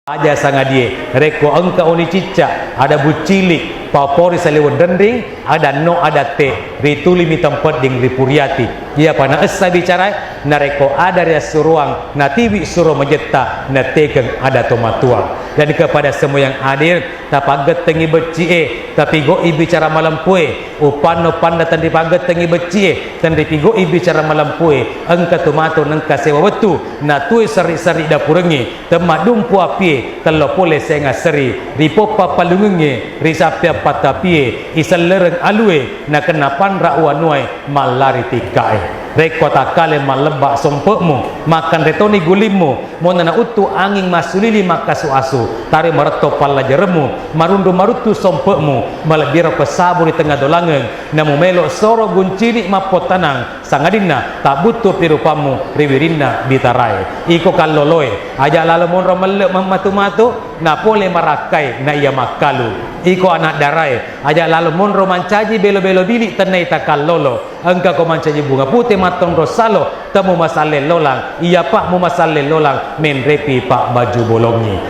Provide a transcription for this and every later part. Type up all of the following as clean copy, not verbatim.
aja sangat dia reko engka uni cicak ada bucilik papori salewa dending ada no ada te rituli mi tempat ding ripuriati ia pana esa bicara na reko ada ria suruang na tiwi suruh menjeta na tekeng ada tomatua dan kepada semua yang hadir tapaget tengi becie tapi go bicara malam pue upano panda tan dipaget tengi becie tan dipigo bicara malam pue engka tomato nengka sewa betu na tue seri-seri dapurengi temadum puapi kalau boleh saya ngaseri ripopa palungenge risapia patapie isal lereng alue na kenapan rakwanuai malari tikae rekota kale malebak sompekmu makan retoni gulimmu monana utu angin masulili makasu asu tari mereto pala jeremu marundu marutu sompekmu malebira pesabu di tengah dolangen namu melok soro guncini mapotanang sangadina tak butuh pirupamu riwirina bitarai iko kaloloe aja lalu monro melek mematu-matu na pole marakai na iya makalu iko anak darai aja lalu monro mancaji belo-belo bilik tenai takallolo engka ko mancaji bunga putih matong rosalo temu masale lolang iya pak mu masale lolang menrepi pak baju bolongnya.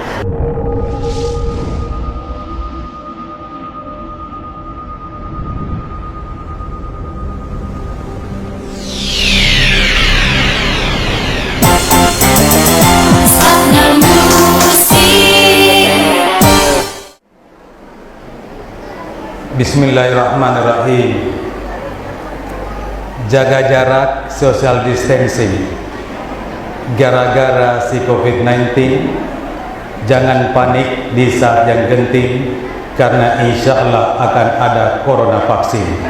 Bismillahirrahmanirrahim. Jaga jarak, social distancing. Gara-gara si COVID-19, jangan panik di saat yang genting, karena insya Allah akan ada corona vaksin.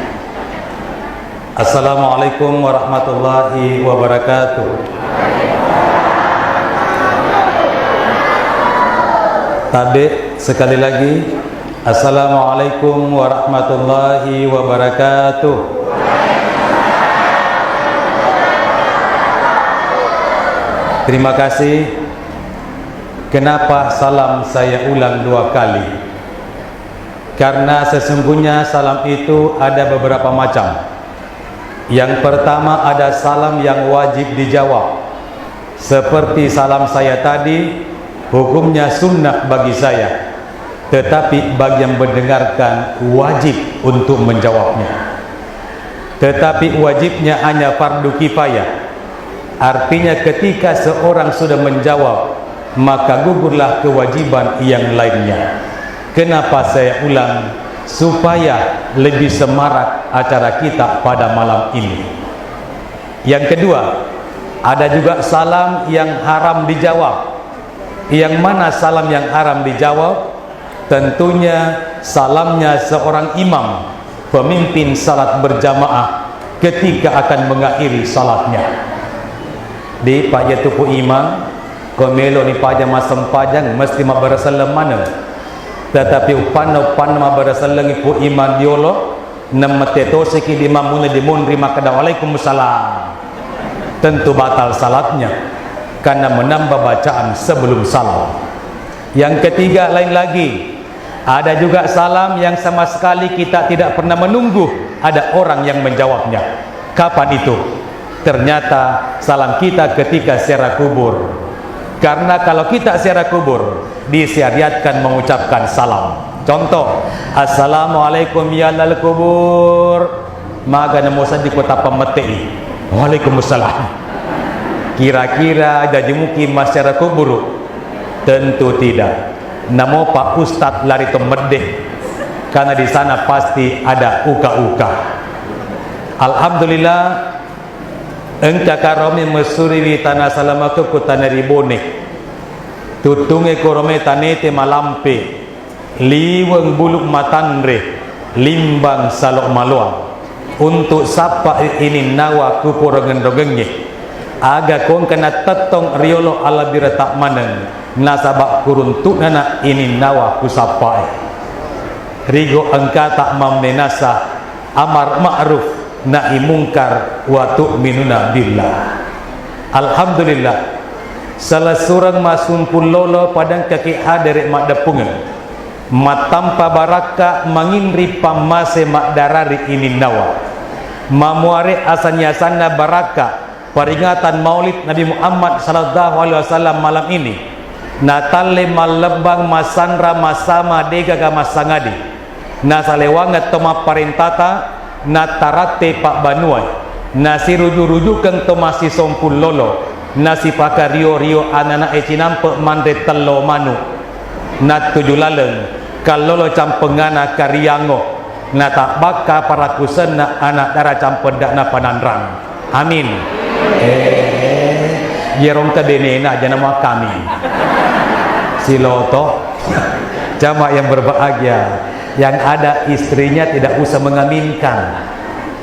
Assalamualaikum warahmatullahi wabarakatuh. Tabe sekali lagi. Assalamualaikum warahmatullahi wabarakatuh. Terima kasih. Kenapa salam saya ulang 2 kali? Karena sesungguhnya salam itu ada beberapa macam. Yang pertama ada salam yang wajib dijawab. Seperti salam saya tadi, hukumnya sunnah bagi saya. Tetapi bagi yang mendengarkan wajib untuk menjawabnya. Tetapi wajibnya hanya fardu kifayah. Artinya ketika seorang sudah menjawab, maka gugurlah kewajiban yang lainnya. Kenapa saya ulang? Supaya lebih semarak acara kita pada malam ini. Yang kedua, ada juga salam yang haram dijawab. Yang mana salam yang haram dijawab? Tentunya salamnya seorang imam, pemimpin salat berjamaah ketika akan mengakhiri salatnya. Di pajak tupu imam, komelo ni pajak masam pajang mesti mabarasalam mana. Tetapi upan mabarasalam ipu imam diolo, namateto seki imam muna dimunri maka waalaikumsalam. Tentu batal salatnya karena menambah bacaan sebelum salam. Yang ketiga lain lagi. Ada juga salam yang sama sekali kita tidak pernah menunggu ada orang yang menjawabnya. Kapan itu? Ternyata salam kita ketika ziarah kubur. Karena kalau kita ziarah kubur, disyariatkan mengucapkan salam. Contoh, Assalamualaikum ya lal kubur. Maka namo di kota Pemetei. Waalaikumsalam. Kira-kira ada jemuki masyarakat kubur? Tentu tidak. Namo Pak Ustadz lari ke Medeh, karena di sana pasti ada uka-uka. Alhamdulillah, engka karomi mesuri tanah salamatu ku tanah ribone, tutunge korome tanete malampe, liweng buluk matanre, limbang salok maluang. Untuk sapa ini nawa kupurangan rogengnya, aga kong kena tetong riolo ala biratak maneng. Nasabak kuruntuk nana ini nawa kusapai rigo engka tak mamenasa amar ma'ruf nahi mungkar wa tu'minuna billah. Alhamdulillah salah seorang masumpul lolo padang kaki haderek mak depungan matampa baraka manginri pamase mak darari ini nawa mamuare asanya-asana baraka peringatan maulid Nabi Muhammad sallallahu alaihi wasallam malam ini. Natalle malebang masandra masama dega ga masangadi na salewanga toma parentata na tarate pak banuai na si ruju-ruju keng toma si sompul lolo na si paka rio-rio anana ecinampe mandre tello manu na tuju laleng kalolo campengana kariango na tak baka para kusen na anak dara campedak na pananrang. Amin. Yerong kedene na aja nama kami siloto. Jamaah yang berbahagia, yang ada istrinya tidak usah mengaminkan,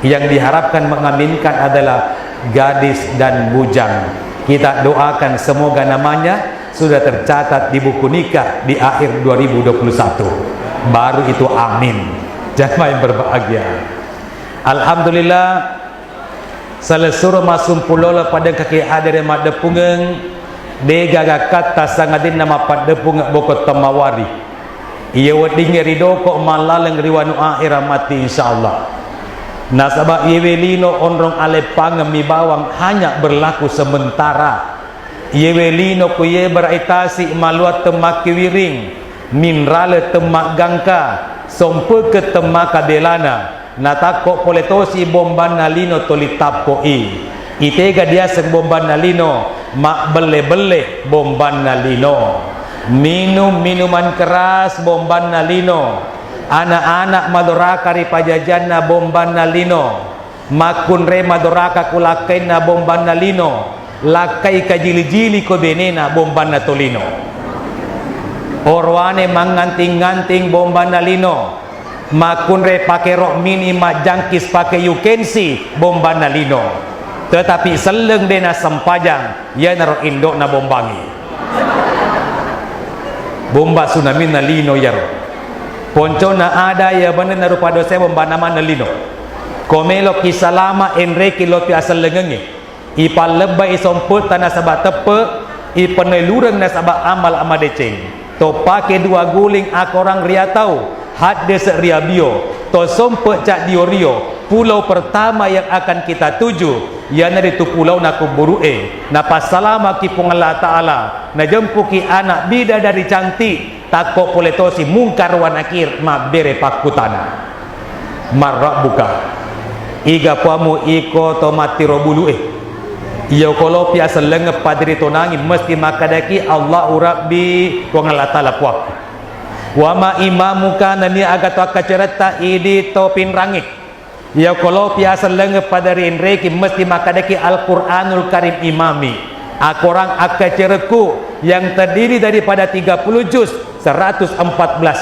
yang diharapkan mengaminkan adalah gadis dan bujang. Kita doakan semoga namanya sudah tercatat di buku nikah di akhir 2021, baru itu amin. Jamaah yang berbahagia, alhamdulillah selesur masum pulola pada kaki hadir mak depungeng dega kata sangadin nama pada depung bokot tamawari iya wading rido ko malaleng riwanu akhirah mati insyaallah. Nasabah iwelino onrong alepang mi bawang hanya berlaku sementara. Iwelino ku ye beraitasi maluat temak wiring minrale temak gangka sompe ke temak kabelana natako poletosi bomban nalino tolitapo itega dia seng bomban nalino mak bele-bele bomban nalino minum minuman keras bomban nalino anak-anak madoraka ripajajanna bomban nalino makun re madoraka kulakaina bomban nalino lakai kajili-jili ko benena bomban natolino orwane manganting-nganting bomban nalino makun re pakai rok mini mak jangkis pakai yukensi bomban nalino tetapi seleng dena sempajang ya naro indok na bombangi bomba tsunami nalino yaro ponco na ada ya bener naru pada saya bomba nama nalino komelo kisalama enreki lopi asal lengenge ipal lebay somput tanah sabak tepe ipenelureng na sabak amal amadeceng to pakai dua guling akorang riatau hadde seriabio to sompet cak diorio pulau pertama yang akan kita tuju yana itu pulau nakuburue na pasalama ki Allah Ta'ala na jempuki anak bida dari cantik tako poletosi mungkar wa nakir ma bere pakutana marra buka iga pamu iko to matiro bulue iya kalau piasa lengep padri tonangi mesti makadaki Allah rabbi wa Allah Ta'ala puak wama imamuka nani agato akacereta idi topin rangik ya kalau biasa lengep pada rinreki mesti makadaki Al-Quranul Karim imami akorang akacereku yang terdiri daripada 30 juz 114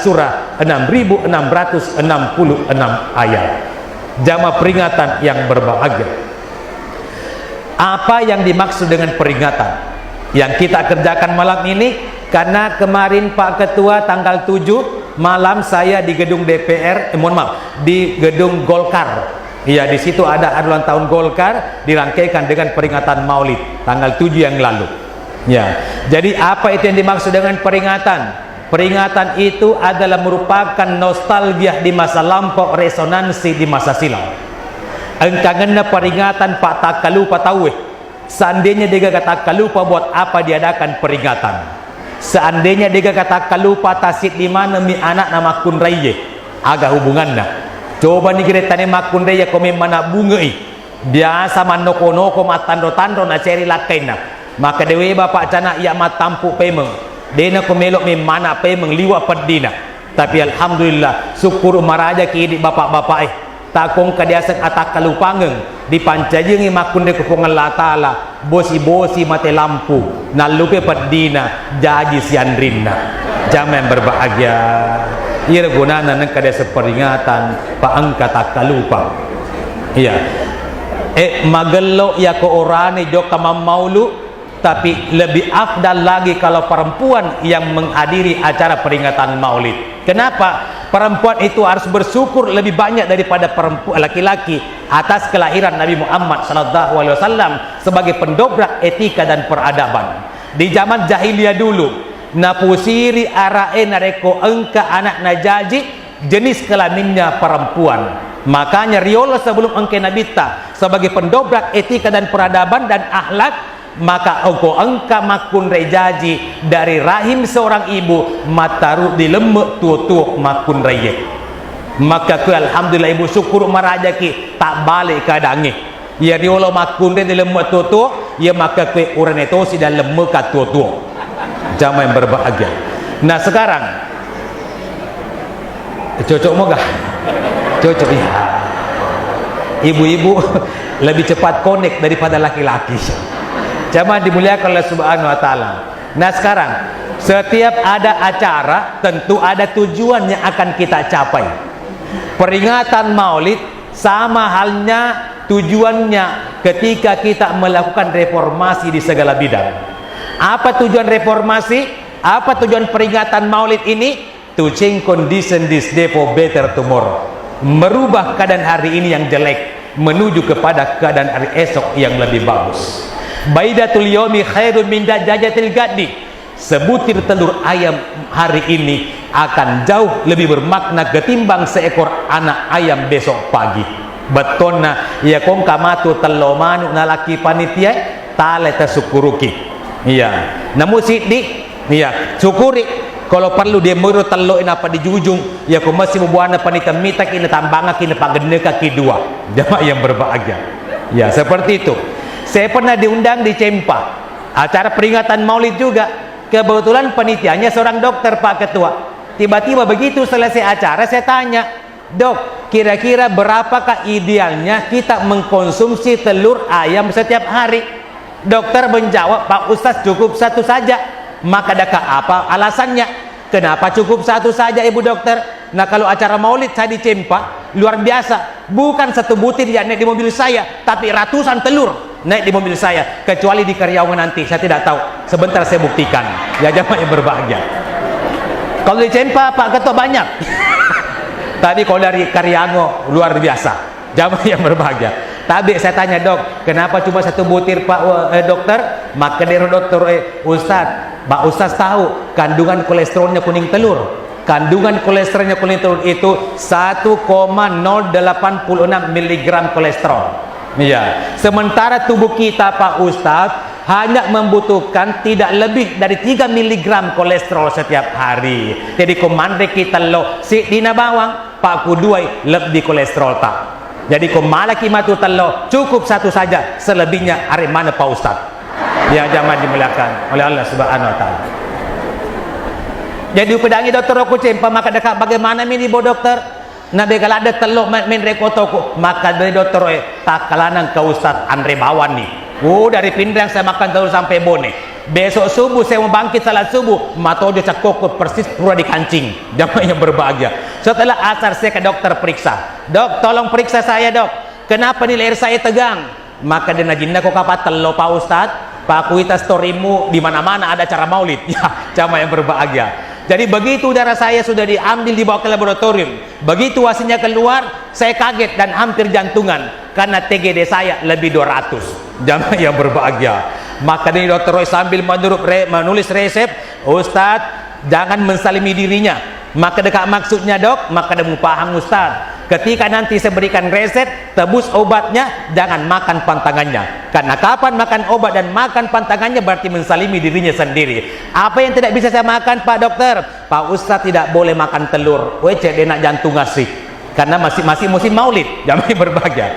surah 6666 ayat. Jamaah peringatan yang berbahagia, apa yang dimaksud dengan peringatan yang kita kerjakan malam ini? Karena kemarin Pak Ketua tanggal 7 malam saya di gedung DPR, mohon maaf, di gedung Golkar. Ya, di situ ada ulang tahun Golkar dirangkaikan dengan peringatan Maulid tanggal 7 yang lalu. Ya. Jadi apa itu yang dimaksud dengan peringatan? Peringatan itu adalah merupakan nostalgia di masa lampau, resonansi di masa silam. Engkangenna peringatan Pak Takalupa tahu. Seandainya dia kata kalupa buat apa diadakan peringatan? Seandainya dia kata kalupa tasit di mana mi anak nama kunraye agak hubungannya. Coba nih kita tanya makun raya kome mana bunga biasa manoko-noko matando-tando na ceri lakaina maka dewe bapak cana ia matampu pemeng dena komelok mi mana pemeng liwa pedina tapi alhamdulillah syukur maraja ki di bapak-bapak takong kadiasak atak kalupangeng di pancajengi makun de kupungan Allah Ta'ala bosi-bosi mate lampu nalupe pedina jaji siandrinna. Jamaah yang berbahagia, ia gunana nang kada seperingatan pa angka takalupa. Iya. Magelo ya ko orane jo kamamaulu, tapi lebih afdal lagi kalau perempuan yang menghadiri acara peringatan Maulid. Kenapa? Perempuan itu harus bersyukur lebih banyak daripada perempuan laki-laki atas kelahiran Nabi Muhammad SAW sebagai pendobrak etika dan peradaban. Di zaman jahiliyah dulu, napusiri arae nareko engka anak najaji jenis kelaminnya perempuan. Makanya riola sebelum engke nabita sebagai pendobrak etika dan peradaban dan akhlak maka engkau makun rejaji dari rahim seorang ibu mataru di lemek tua-tua makun reye. Maka ku alhamdulillah ibu syukur marajaki tak balik keadaannya. Ya diolo makun di lemek tua-tua, ya maka ku uran itu si dalam lemek tua-tua. Jamaah yang berbahagia. Nah sekarang cocok mogah? Cocok ya. Ibu-ibu lebih cepat connect daripada laki-laki. Jamaah dimuliakan oleh Subhanahu wa taala. Nah sekarang setiap ada acara tentu ada tujuan yang akan kita capai. Peringatan Maulid sama halnya tujuannya ketika kita melakukan reformasi di segala bidang. Apa tujuan reformasi? Apa tujuan peringatan Maulid ini? To change condition this day for better tomorrow. Merubah keadaan hari ini yang jelek menuju kepada keadaan hari esok yang lebih bagus. Baidatul yaumi khairun min dajajatil gaddi. Sebutir telur ayam hari ini akan jauh lebih bermakna ketimbang seekor anak ayam besok pagi. Betona ya kong kamatu telomanu nalaki panitia tale tasukuruki. Iya. Namun sidi iya syukuri kalau perlu dia muru telok apa di jujung ya kau masih membuana panitia mita kini tambanga kini pagendeka kedua. Jamaah yang berbahagia. Ya seperti itu. Saya pernah diundang di Cempa acara peringatan Maulid juga. Kebetulan panitianya seorang dokter Pak Ketua. Tiba-tiba begitu selesai acara saya tanya, Dok, kira-kira berapakah idealnya kita mengkonsumsi telur ayam setiap hari? Dokter menjawab, Pak Ustadz cukup satu saja. Maka adakah apa alasannya? Kenapa cukup satu saja Ibu Dokter? Nah kalau acara Maulid saya di Cempa luar biasa. Bukan satu butir yang naik di mobil saya, tapi ratusan telur naik di mobil saya. Kecuali di Karyawan nanti saya tidak tahu. Sebentar saya buktikan. Ya jamaah yang berbahagia. Kalau di Cempa Pak Ketua banyak. Tapi kalau dari Karyango luar biasa. Jamaah yang berbahagia. Tapi saya tanya, Dok, kenapa cuma satu butir Pak Dokter? Maka dari dokter Pak Ustadz tahu kandungan kolesterolnya kuning telur. Kandungan kolesterolnya kuning telur itu 1,086 mg kolesterol. Iya. Sementara tubuh kita Pak Ustadz hanya membutuhkan tidak lebih dari 3 mg kolesterol setiap hari. Jadi komandre kita lo si dina bawang Pak Kuduai lebih kolesterol tak. Jadi malaki matu telo cukup satu saja, selebihnya hari mana Pak Ustaz? Ya jamaah dimuliakan oleh Allah Subhanahu wa taala. Jadi pedangi dokter aku Cempa maka dekat bagaimana mini bo dokter? Nabi kalau ada telo main rekotoku maka dari dokter tak kalanan ke Ustaz Andre Bawan nih. Dari Pindrang saya makan telur sampai bone. Besok subuh saya mau bangkit salat subuh matojo cakokut persis pura di kancing. Jamaah yang berbahagia. Setelah asar saya ke dokter periksa. Dok tolong periksa saya dok. Kenapa nih leher saya tegang? Maka dia najinda kok apa telo Pak Ustad? Pak kuita storymu di mana-mana ada acara Maulid. Ya jamaah yang berbahagia. Jadi begitu darah saya sudah diambil dibawa ke laboratorium. Begitu hasilnya keluar saya kaget dan hampir jantungan karena TGD saya lebih 200. Jamaah yang berbahagia. Maka ini dokter Roy sambil menulis resep, Ustadz jangan mensalimi dirinya. Maka dekat maksudnya dok, maka dia mau paham Ustadz. Ketika nanti saya berikan resep, tebus obatnya, jangan makan pantangannya. Karena kapan makan obat dan makan pantangannya berarti mensalimi dirinya sendiri. Apa yang tidak bisa saya makan Pak Dokter? Pak Ustadz tidak boleh makan telur. Cek dia nak jantung ngasih. Karena masih musim Maulid, jangan berbahagia.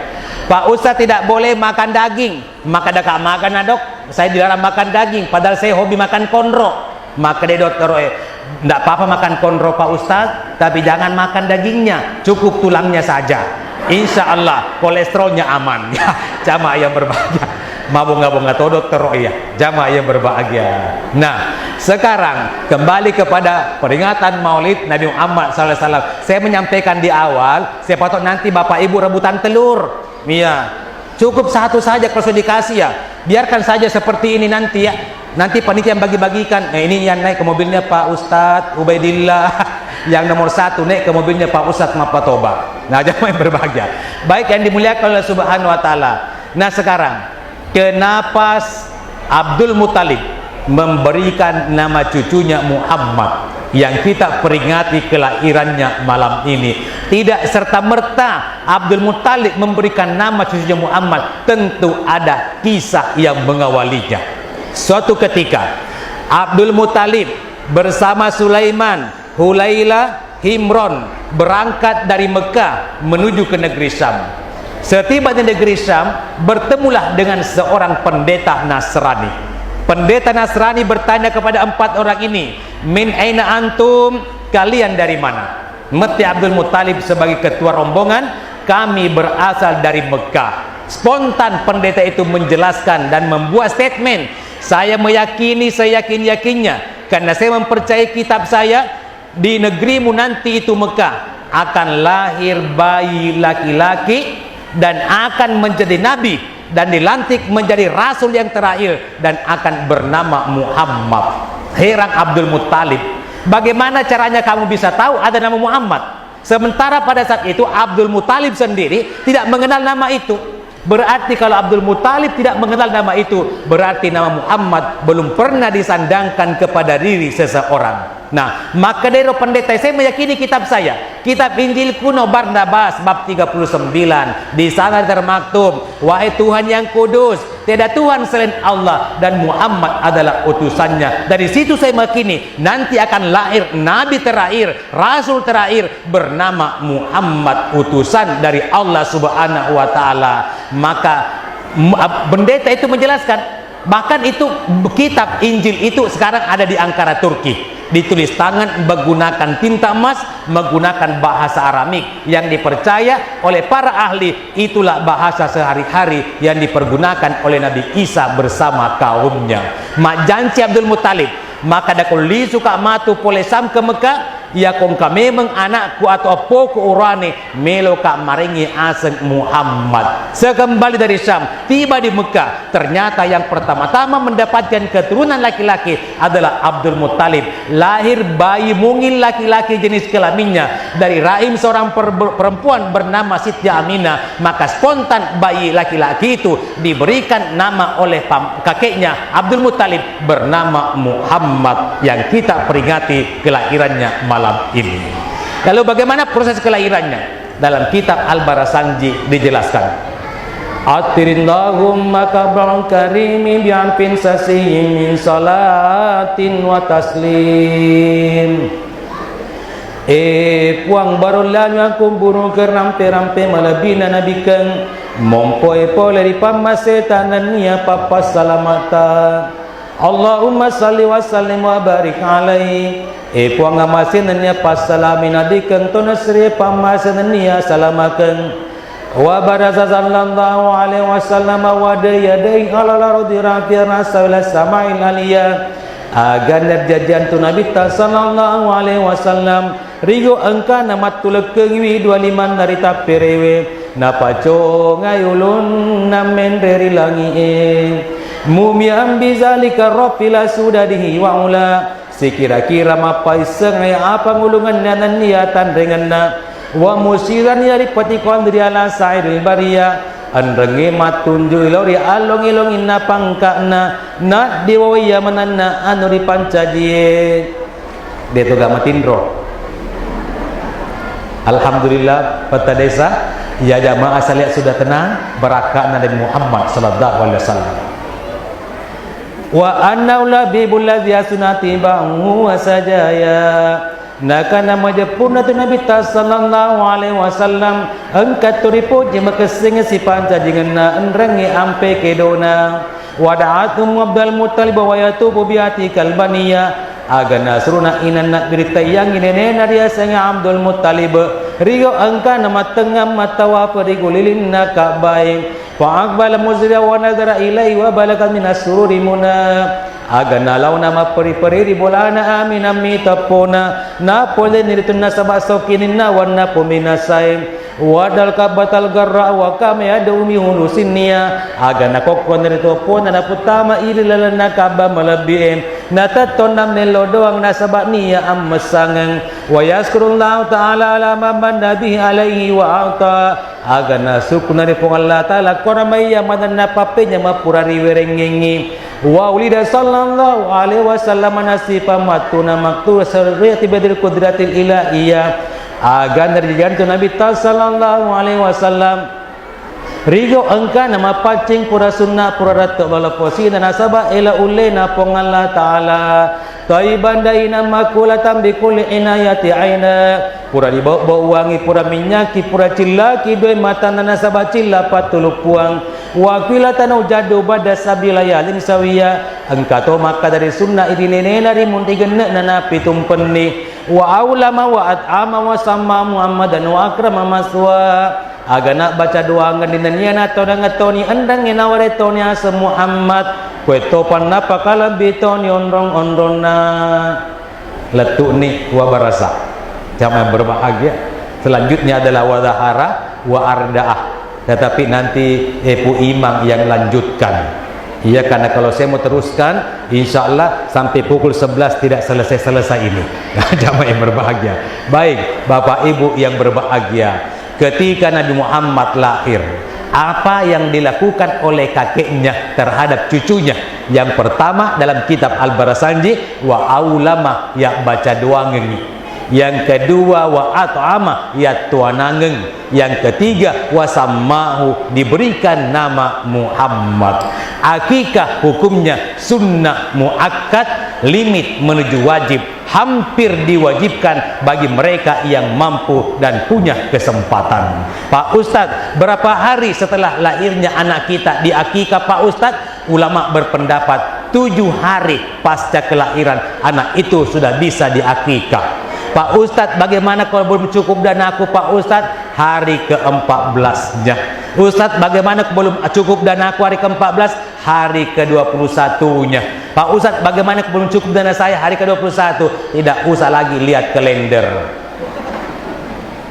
Pak Ustadz tidak boleh makan daging. Maka dekat makan dok, saya dilarang makan daging. Padahal saya hobi makan konro. Maka dia dokter, tidak apa-apa makan konro Pak Ustadz, tapi jangan makan dagingnya, cukup tulangnya saja. Insya Allah kolesterolnya aman. Ya, jamaah yang berbahagia. Mabung-mabung atau dokter ya, jamaah yang berbahagia. Nah, sekarang kembali kepada peringatan Maulid Nabi Muhammad SAW. Saya menyampaikan di awal, saya patut nanti bapak ibu rebutan telur. Iya, cukup satu saja kalau sudah dikasih ya. Biarkan saja seperti ini nanti ya. Nanti panitia yang bagi-bagikan. Nah ini yang naik ke mobilnya Pak Ustadz Ubaidillah. Yang nomor 1 naik ke mobilnya Pak Ustadz Mapatoba. Nah jamaah yang berbahagia. Baik yang dimuliakan oleh Subhanahu wa taala. Nah sekarang, kenapa Abdul Muttalib memberikan nama cucunya Muhammad? yang kita peringati kelahirannya malam ini. Tidak serta-merta Abdul Muttalib memberikan nama cucunya Muhammad, tentu ada kisah yang mengawalinya. Suatu ketika Abdul Muttalib bersama Sulaiman, Hulailah, Himron berangkat dari Mekah menuju ke negeri Syam. Setiba di negeri Syam, bertemulah dengan seorang pendeta Nasrani. Pendeta Nasrani bertanya kepada 4 orang ini, "Min aina antum?" Kalian dari mana? Mati Abdul Muttalib sebagai ketua rombongan, "Kami berasal dari Mekah." Spontan pendeta itu menjelaskan dan membuat statement, "Saya meyakini, saya yakin-yakinnya, karena saya mempercayai kitab saya, di negerimu nanti itu Mekah akan lahir bayi laki-laki dan akan menjadi nabi dan dilantik menjadi rasul yang terakhir dan akan bernama Muhammad." Heran Abdul Muttalib, bagaimana caranya kamu bisa tahu ada nama Muhammad? Sementara pada saat itu Abdul Muttalib sendiri tidak mengenal nama itu. Berarti kalau Abdul Muttalib tidak mengenal nama itu, berarti nama Muhammad belum pernah disandangkan kepada diri seseorang. Nah, maka dari pendeta, saya meyakini kitab saya, kitab Injil kuno Barnabas bab 39. Di sana termaktub, "Wahai Tuhan yang kudus, tiada Tuhan selain Allah dan Muhammad adalah utusannya." Dari situ saya meyakini nanti akan lahir nabi terakhir, rasul terakhir bernama Muhammad, utusan dari Allah Subhanahu wa taala. Maka pendeta itu menjelaskan, bahkan itu kitab Injil itu sekarang ada di Ankara, Turki. Ditulis tangan menggunakan tinta emas, menggunakan bahasa Aramik yang dipercaya oleh para ahli itulah bahasa sehari-hari yang dipergunakan oleh Nabi Isa bersama kaumnya. Mak janji Abdul Muttalib, maka dakul li suka matu pole sam ke Mekah, ya kong kami meng anakku atau apa ku urane melo kak maringi aseng Muhammad. Sekembali dari Syam, tiba di Mekah, ternyata yang pertama-tama mendapatkan keturunan laki-laki adalah Abdul Muttalib. Lahir bayi mungil laki-laki jenis kelaminnya dari rahim seorang perempuan bernama Siti Aminah. Maka spontan bayi laki-laki itu diberikan nama oleh kakeknya Abdul Muttalib bernama Muhammad yang kita peringati kelahirannya malam ini. Lalu bagaimana proses kelahirannya? Dalam kitab Al-Barasanji dijelaskan, "Atirillahumma kabran karimi bi'ampin sasiyyin min salatin wa taslim." Puang barulanya kumburu ke rampe-rampe malabina nabikan mompoe pole di pamasetan niya papas salamata. Allahumma salli wa sallim wa barik alaihi. Puang amasin niya pasalamin nabikan to nasri pamasen niya salamakan. Wa baraza sallallahu alaihi wasallam wa dayadai ala lardi rafi'na sawla sama'il aliyah. Agan jajan tu Nabi sallallahu alaihi wasallam rigo engka nama tulekeng wi 25 narita perewe napaco ngayulun namen dari langi mumiam bizalika rafila sudadihi wa ula sekira-kira mapai sengaya apa ngulungan dan niatan denganna wa musiran ya dipatikon dari ala sa'iril bariyah andrengi matunju ilori along ilong inna pangkana na diwawiya mananna anu dipancaji deto gamatindro. Alhamdulillah peta desa ya jamaah salih sudah tenang barakah Nabi Muhammad sallallahu alaihi wasallam. Wa anna labibul ladzi sunati ba'u wa sajaya. Naka nama jepurna tu Nabi sallallahu alaihi wasallam angkat turipo jema kesing si panca jingenna endrengi ampe kedona wada'atum Abdul Muttalib wa yatubu biati kalbaniya agana suruna inanna berita yang ini naria sanga Abdul Muttalib rigo angka nama tengah matawa perigulilin nakabai fa aqbala muzra wa nadara ilai wa balagat min asururi muna agana law nama peri-peri bolana amin ami tapona na pole nirituna sabasokinina wanna pominasai wadal kabatal garra wa kame adumi hunusinia agana kokon nirito pona na putama ililalana kaba malabiem natatonam nelo doang nasabaknia ammesangang wa yaskurullahu ta'ala ala mamman nabi alaihi wa ata agana sukuna ni pong Allah ta'ala koramaya madan na papenya mapurari werengengi wa ulida sallallahu alaihi wasallam nasifa matuna maktu sarriyati badil qudratil ilahiyah agan dari jantu Nabi sallallahu alaihi wasallam rigo engka nama pacing pura sunnah pura ratuk bala posi dan nasabah ila ulena pong Allah taala taiban daina makulatan bikuli inayati aina pura dibawa wangi pura minyaki pura cilaki dua mata nasabah cilla patuluk puang wakilatan ujadu bada sabilayalin sawiya engka to maka dari sunnah ini nena dari munti genek nana pitum penni wa aulama wa at'ama wa sama Muhammadan wa akrama maswa agana baca doa ngandinnya nato dangatoni andang inaware toni asa Muhammad kue topan napa kala bitoni ondrong ondrona letuk ni wa barasa jangan berbahagia. Selanjutnya adalah wadahara wa ardaah, tetapi nanti Ibu Imam yang lanjutkan. Iya, karena kalau saya mau teruskan insya Allah sampai pukul 11 tidak selesai-selesai ini. Jamaah yang berbahagia. Baik Bapak Ibu yang berbahagia, ketika Nabi Muhammad lahir, apa yang dilakukan oleh kakeknya terhadap cucunya? Yang pertama dalam kitab Al-Barasanji wa aulama ya baca doa ngengi. Yang kedua wa at'ama ya tuanangeng. Yang ketiga wasamahu diberikan nama Muhammad. Akikah hukumnya sunnah muakkad, limit menuju wajib, hampir diwajibkan bagi mereka yang mampu dan punya kesempatan. Pak Ustadz, berapa hari setelah lahirnya anak kita di akikah Pak Ustadz? Ulama berpendapat 7 hari pasca kelahiran anak itu sudah bisa di akikah. Pak Ustadz, bagaimana kalau belum cukup dana aku Pak Ustadz? Hari ke-14-nya. Ustadz, bagaimana belum cukup dana aku hari ke-14? Hari ke-21-nya. Pak Ustadz, bagaimana belum cukup dana saya hari ke-21? Tidak usah lagi lihat kalender.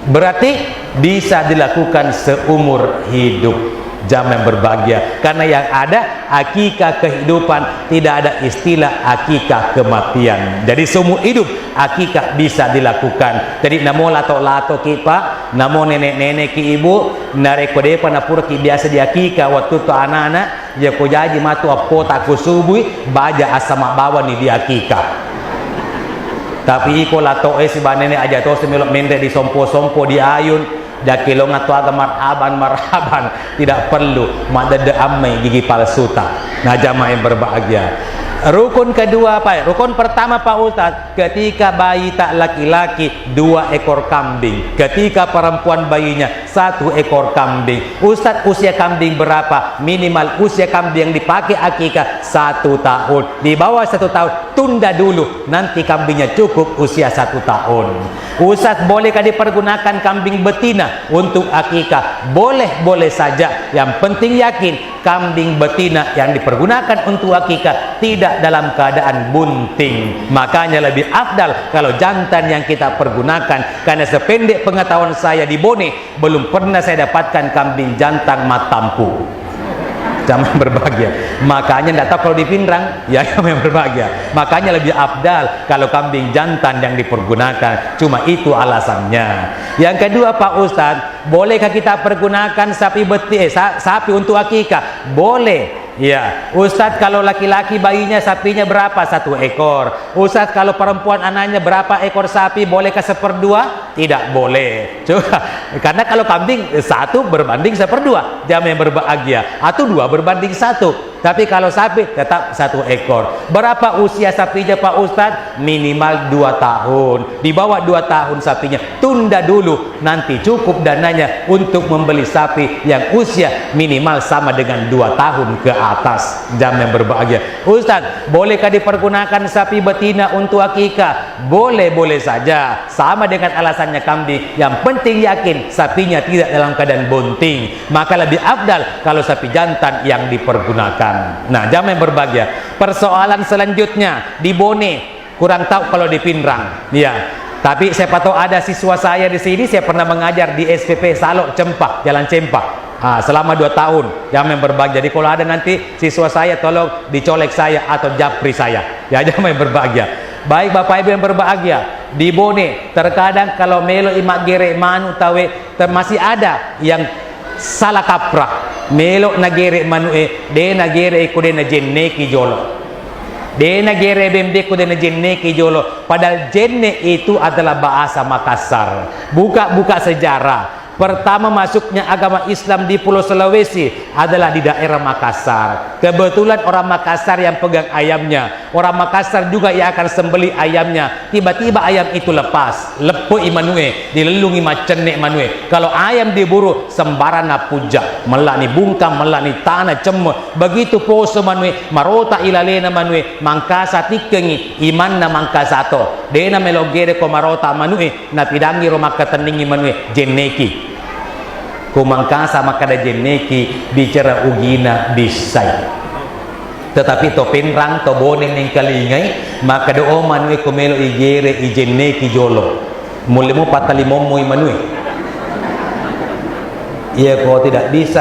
Berarti bisa dilakukan seumur hidup. Jamaah yang berbahagia, karena yang ada akikah kehidupan, tidak ada istilah akikah kematian. Jadi seumur hidup akikah bisa dilakukan. Jadi namo lato-lato kita, namo nenek-nenek ki ibu, nareko depa napura ki biasa di akikah waktu tu anak-anak, ya ko jaji matu apota ko subui, baja asama bawa ni di akikah. Tapi iko lato si banene aja to semelok mende di sompo-sompo di ayun. Dakilong atau agak marhaban tidak perlu madada amai gigi palsuta. Nah jamaah yang berbahagia, rukun kedua apa ya? Rukun pertama Pak Ustadz, ketika bayi tak laki-laki 2 ekor kambing, ketika perempuan bayinya 1 ekor kambing. Ustadz, usia kambing berapa? Minimal usia kambing yang dipakai akikah 1 tahun. Di bawah 1 tahun tunda dulu, nanti kambingnya cukup usia 1 tahun. Ustadz, bolehkah dipergunakan kambing betina untuk akikah? Boleh saja. Yang penting yakin kambing betina yang dipergunakan untuk akikah tidak dalam keadaan bunting. Makanya lebih afdal kalau jantan yang kita pergunakan, karena sependek pengetahuan saya di Bone belum pernah saya dapatkan kambing jantan matampu. Jangan berbahagia. Makanya tidak tahu kalau di Pindrang, ya yang berbahagia. Makanya lebih afdal kalau kambing jantan yang dipergunakan. Cuma itu alasannya. Yang kedua Pak Ustadz, bolehkah kita pergunakan sapi untuk akikah? Boleh. Ya, Ustadz, kalau laki-laki bayinya sapinya berapa? 1 ekor. Ustadz, kalau perempuan anaknya berapa ekor sapi? Bolehkah 1/2? Tidak boleh. Coba, karena kalau kambing 1 berbanding 1/2, jamaah yang berbahagia, atau 2 berbanding 1. Tapi kalau sapi tetap 1 ekor. Berapa usia sapinya Pak Ustadz? Minimal 2 tahun. Di bawah 2 tahun sapinya tunda dulu, nanti cukup dananya untuk membeli sapi yang usia minimal sama dengan 2 tahun ke atas. Jam yang berbahagia, Ustadz, bolehkah dipergunakan sapi betina untuk akikah? Boleh saja, sama dengan alasannya kambing. Yang penting yakin sapinya tidak dalam keadaan bunting. Maka lebih afdal kalau sapi jantan yang dipergunakan. Nah jam yang berbahagia, persoalan selanjutnya di Bone, kurang tahu kalau di Pindrang, ya. Tapi siapa tahu ada siswa saya di sini, saya pernah mengajar di SPP Salok Cempah, Jalan Cempah. Selama 2 tahun, jam yang berbahagia. Jadi kalau ada nanti siswa saya, tolong dicolek saya atau japri saya. Ya jam yang berbahagia. Baik Bapak Ibu yang berbahagia, di Bone terkadang kalau melo imak gere manu tawe masih ada yang salah kaprah melok nagere manue de nagere ko de na jenne ki jolo de nagere bembe ko de na jenne ki jolo. Padahal jenne itu adalah bahasa Makassar. Buka sejarah. Pertama masuknya agama Islam di Pulau Sulawesi adalah di daerah Makassar. Kebetulan orang Makassar yang pegang ayamnya. Orang Makassar juga yang akan sembeli ayamnya. Tiba-tiba ayam itu lepas. Lepo imanue, dilelungi macene manue. Kalau ayam diburu sembarana puja. Melak ni bungkam, melak ni tanah cemut. Begitu poso manue, marota ilalena manue, mangkasa tikengi, imanna mangkasato. Dena melogere ko marota manue, na pidangi roma keteningi manue, jeneki. Kumangkasa makada jenneki bicara ugina bisai. Tetapi to penrang to boneng ning kalingai maka do manue kumelo igere ijenneki jolo. Mulemu patalimomo manue. Iya kok tidak bisa.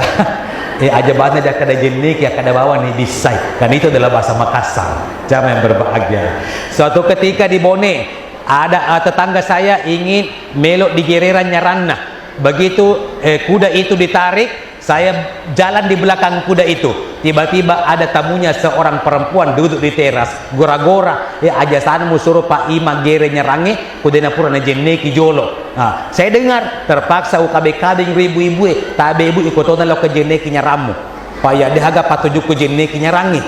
Ajabannya dia kada jenneki kada bawa ni bisai. Kan itu adalah bahasa Makassar. Jamaah yang berbahagia. Suatu ketika di Bone ada tetangga saya ingin melok di gereran Nyaranna. Begitu kuda itu ditarik, saya jalan di belakang kuda itu. Tiba-tiba ada tamunya seorang perempuan duduk di teras, gora-gora. Aja sana musuruh Pak Ima gere nyerangi, kudena pura na jenneki jolo. Saya dengar terpaksa ukabing-kabing ibu-ibu, tabe ibu ikutona lo ke jenneki nyaramu. Paya dehaga patujuk ke jenneki nyerangi.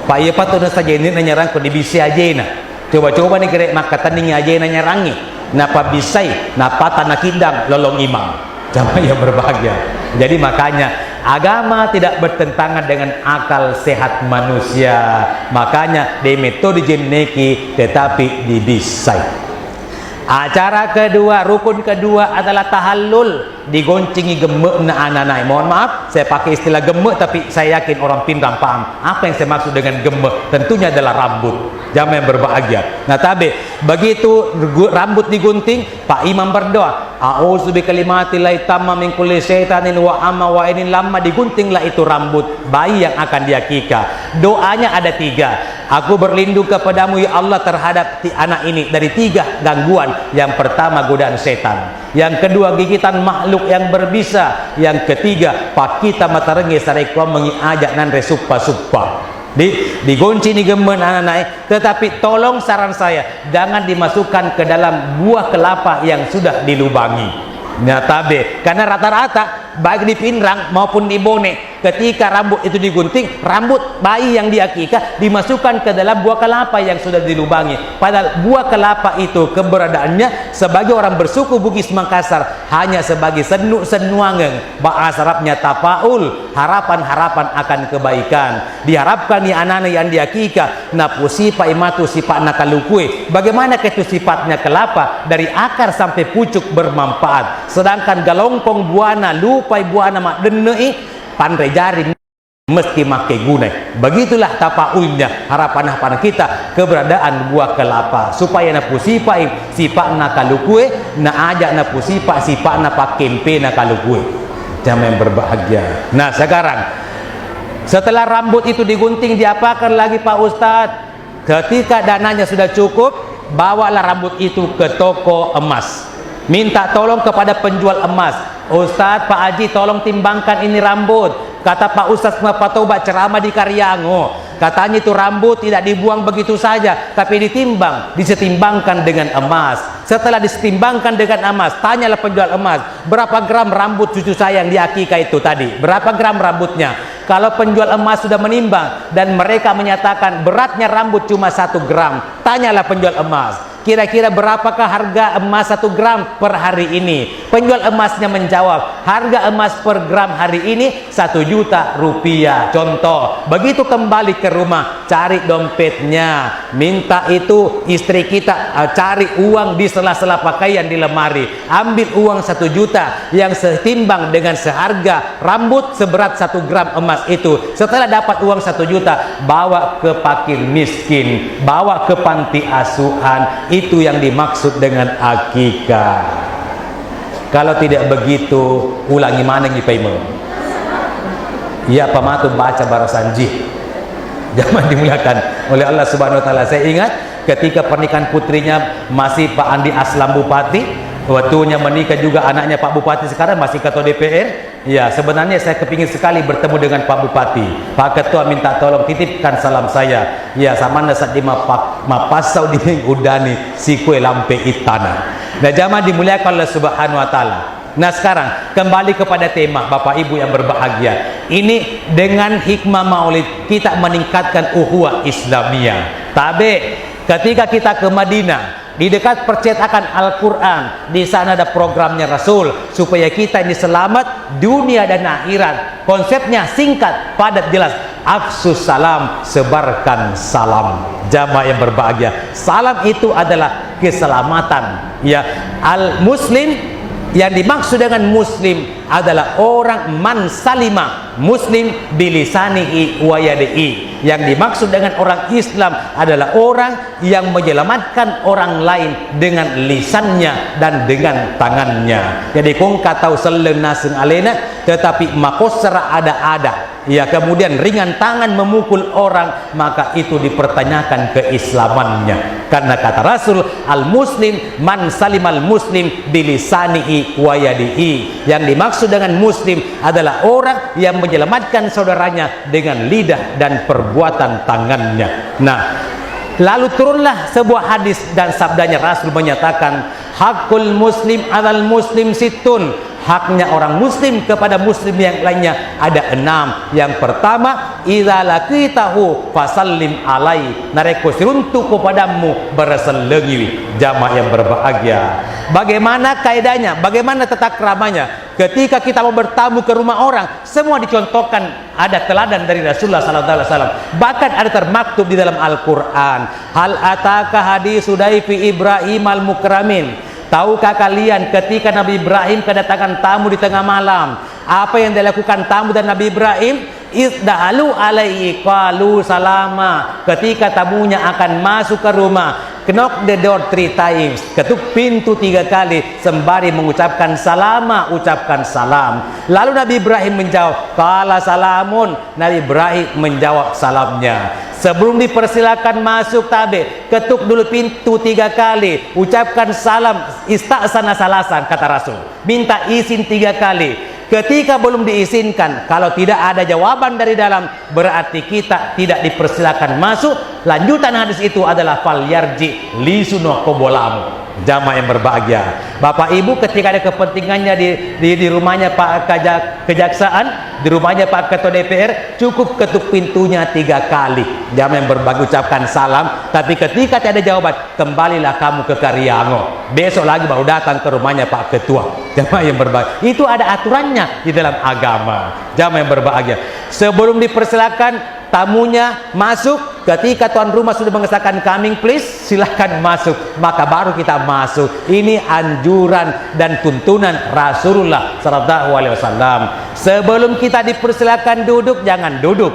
Paya patuna sa jenneki nyerang ko dibisi ajena. Coba-coba nih kira makataning ajena nyerangi. Napa bisai, napa tanah kindang lolong imam. Jamaah yang berbahagia. Jadi makanya agama tidak bertentangan dengan akal sehat manusia. Makanya di metode jenneki tetapi dibisai. Acara kedua, rukun kedua adalah tahallul, digoncingi gemek na ananai. Mohon maaf, saya pakai istilah gemek tapi saya yakin orang Pindrang paham apa yang saya maksud dengan gemek. Tentunya adalah rambut. Jamaah yang berbahagia. Nah tabe, begitu rambut digunting, Pak Imam berdoa, a'udzu bikalimatillahi tamma min kulli syaitanin wa amma wa inin lamma, diguntinglah itu rambut bayi yang akan diakikah. Doanya ada 3. Aku berlindung kepadamu ya Allah terhadap anak ini dari 3 gangguan. Yang pertama godaan setan, yang kedua gigitan makhluk yang berbisa, yang ketiga pakita matarengi sarekwa mengiajak nan resuppa-suppa. Digunci ni gemen anak-anak. Tetapi tolong saran saya, jangan dimasukkan ke dalam buah kelapa yang sudah dilubangi. Nah tabe, karena rata-rata baik di Pindrang maupun di Bone, ketika rambut itu digunting, rambut bayi yang diakikah dimasukkan ke dalam buah kelapa yang sudah dilubangi. Padahal buah kelapa itu keberadaannya sebagai orang bersuku Bugis Makassar hanya sebagai senuangeng, bahasa Arabnya tapaul, harapan-harapan akan kebaikan. Diharapkan ya anak-anak yang diakikah napusipa imatu sifat nakalukue. Bagaimana itu sifatnya kelapa dari akar sampai pucuk bermanfaat. Sedangkan galongkong buana lupai buana mak denei pandai jari mesti make guna. Begitulah tapaulnya harapan kita keberadaan buah kelapa supaya na pusipa sifat na kalukue na ajak na pusipa sifat na pakempe na kalukue. Jamaah yang berbahagia. Nah sekarang setelah rambut itu digunting diapakan lagi Pak Ustadz? Ketika dananya sudah cukup, bawalah rambut itu ke toko emas. Minta tolong kepada penjual emas. Ustadz, Pak Haji tolong timbangkan ini rambut. Kata Pak Ustadz Patoba ceramah di Karyango, katanya itu rambut tidak dibuang begitu saja, tapi disetimbangkan dengan emas. Setelah disetimbangkan dengan emas, tanyalah penjual emas, berapa gram rambut cucu saya yang diakikah itu tadi? Berapa gram rambutnya? Kalau penjual emas sudah menimbang dan mereka menyatakan beratnya rambut cuma 1 gram, tanyalah penjual emas, kira-kira berapakah harga emas 1 gram per hari ini? Penjual emasnya menjawab, harga emas per gram hari ini 1 juta rupiah. Contoh, begitu kembali ke rumah, cari dompetnya, minta itu istri kita cari uang di sela-sela pakaian di lemari, ambil uang 1 juta yang setimbang dengan seharga rambut seberat 1 gram emas itu. Setelah dapat uang 1 juta, bawa ke fakir miskin, bawa ke panti asuhan. Itu yang dimaksud dengan akikah. Kalau tidak begitu, ulangi mana ngipaimo? Ya pamatu baca barasanji. Jangan dimuliakan oleh Allah Subhanahu wa taala. Saya ingat ketika pernikahan putrinya masih Pak Andi Aslam Bupati, waktunya menikah juga anaknya Pak Bupati sekarang masih ketua DPR. Ya, sebenarnya saya kepingin sekali bertemu dengan Pak Bupati. Pak Ketua minta tolong titipkan salam saya. Ya, sama nasat di mapasau di udani si kue lampe itana. Nah, jamaah dimuliakan oleh Subhanahu wa taala. Nah, sekarang kembali kepada tema Bapak Ibu yang berbahagia. Ini dengan hikmah Maulid kita meningkatkan ukhuwah Islamiyah. Tabe, ketika kita ke Madinah, di dekat percetakan Al-Quran, di sana ada programnya Rasul supaya kita ini selamat dunia dan akhirat. Konsepnya singkat, padat, jelas. Afsus salam, sebarkan salam. Jamaah yang berbahagia, salam itu adalah keselamatan. Ya, al-muslim, yang dimaksud dengan muslim adalah orang man salima muslim bilisanihi wa yadihi. Yang dimaksud dengan orang Islam adalah orang yang menyelamatkan orang lain dengan lisannya dan dengan tangannya. Jadi kung katau selenaseng alena, tetapi makosra ada-ada. Ya, kemudian ringan tangan memukul orang, maka itu dipertanyakan keislamannya. Karena kata Rasul, al-muslim man salimal muslim bilisanihi wa yadihi. Yang dimaksud dengan muslim adalah orang yang menyelamatkan saudaranya dengan lidah dan perbuatan tangannya. Nah, lalu turunlah sebuah hadis dan sabdanya Rasul menyatakan, hakul muslim alal muslim situn. Haknya orang muslim kepada muslim yang lainnya ada 6. Yang pertama, idza laqitahu fasallim alai. Nareko siruntu kepadamu berselengi. Jamaah yang berbahagia, bagaimana kaidahnya, bagaimana tata keramanya ketika kita mau bertamu ke rumah orang? Semua dicontohkan, ada teladan dari Rasulullah SAW. Bahkan ada termaktub di dalam Al-Quran, hal ataka hadis Sudaifi Ibrahim al-Mukramin. Tahukah kalian ketika Nabi Ibrahim kedatangan tamu di tengah malam, apa yang dilakukan tamu dan Nabi Ibrahim? Isdahalu alaihi qalu salama. Ketika tamunya akan masuk ke rumah, knock the door 3 times, ketuk pintu 3 kali sembari mengucapkan salama, ucapkan salam. Lalu Nabi Ibrahim menjawab, qala salamun. Nabi Ibrahim menjawab salamnya. Sebelum dipersilakan masuk, tabe, ketuk dulu pintu 3 kali, ucapkan salam, ista'sana salasan, kata Rasul, minta izin 3 kali. Ketika belum diizinkan, kalau tidak ada jawaban dari dalam, berarti kita tidak dipersilakan masuk. Lanjutan hadis itu adalah fal yarji li sunnah qobolamu. Jamaah yang berbahagia, Bapak Ibu, ketika ada kepentingannya di rumahnya Pak Kejaksaan, di rumahnya Pak Ketua DPR, cukup ketuk pintunya 3 kali. Jamaah yang berbahagia, ucapkan salam. Tapi ketika tidak ada jawaban, kembalilah kamu ke Karyango. Besok lagi baru datang ke rumahnya Pak Ketua. Jamaah yang berbahagia, itu ada aturannya di dalam agama. Jamaah yang berbahagia, sebelum dipersilakan tamunya masuk, ketika tuan rumah sudah mengesahkan coming please, silahkan masuk, maka baru kita masuk. Ini anjuran dan tuntunan Rasulullah SAW. Sebelum kita dipersilakan duduk, jangan duduk.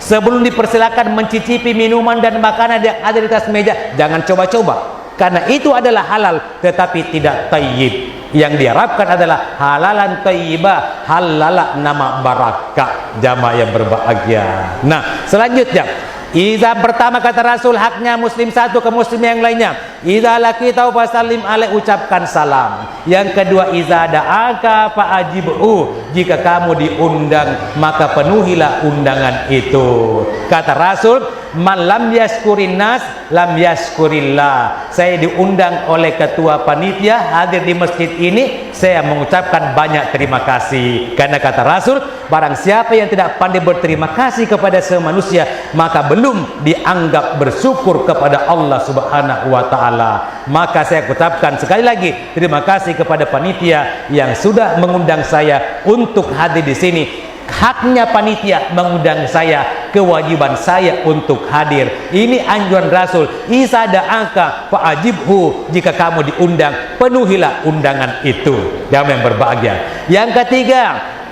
Sebelum dipersilakan mencicipi minuman dan makanan yang ada di atas meja, jangan coba-coba, karena itu adalah halal tetapi tidak thayyib. Yang diharapkan adalah halalan thayyibah, halala nama barakah. Jamaah yang berbahagia. Nah, selanjutnya, iza pertama kata Rasul, haknya muslim satu ke muslim yang lainnya. Iza laqitau fasallim alaih, ucapkan salam. Yang kedua, iza da'aka fa'ajibhu, jika kamu diundang maka penuhilah undangan itu. Kata Rasul, man lam yaskurin nas lam yaskurillah. Saya diundang oleh ketua panitia hadir di masjid ini, saya mengucapkan banyak terima kasih. Karena kata Rasul, barang siapa yang tidak pandai berterima kasih kepada semanusia, maka belum dianggap bersyukur kepada Allah Subhanahu wa taala. Maka saya ucapkan sekali lagi terima kasih kepada panitia yang sudah mengundang saya untuk hadir di sini. Haknya panitia mengundang saya, kewajiban saya untuk hadir. Ini anjuran Rasul, isa da'aka fa'ajibhu, jika kamu diundang penuhilah undangan itu. Jamaah yang berbahagia. Yang ketiga,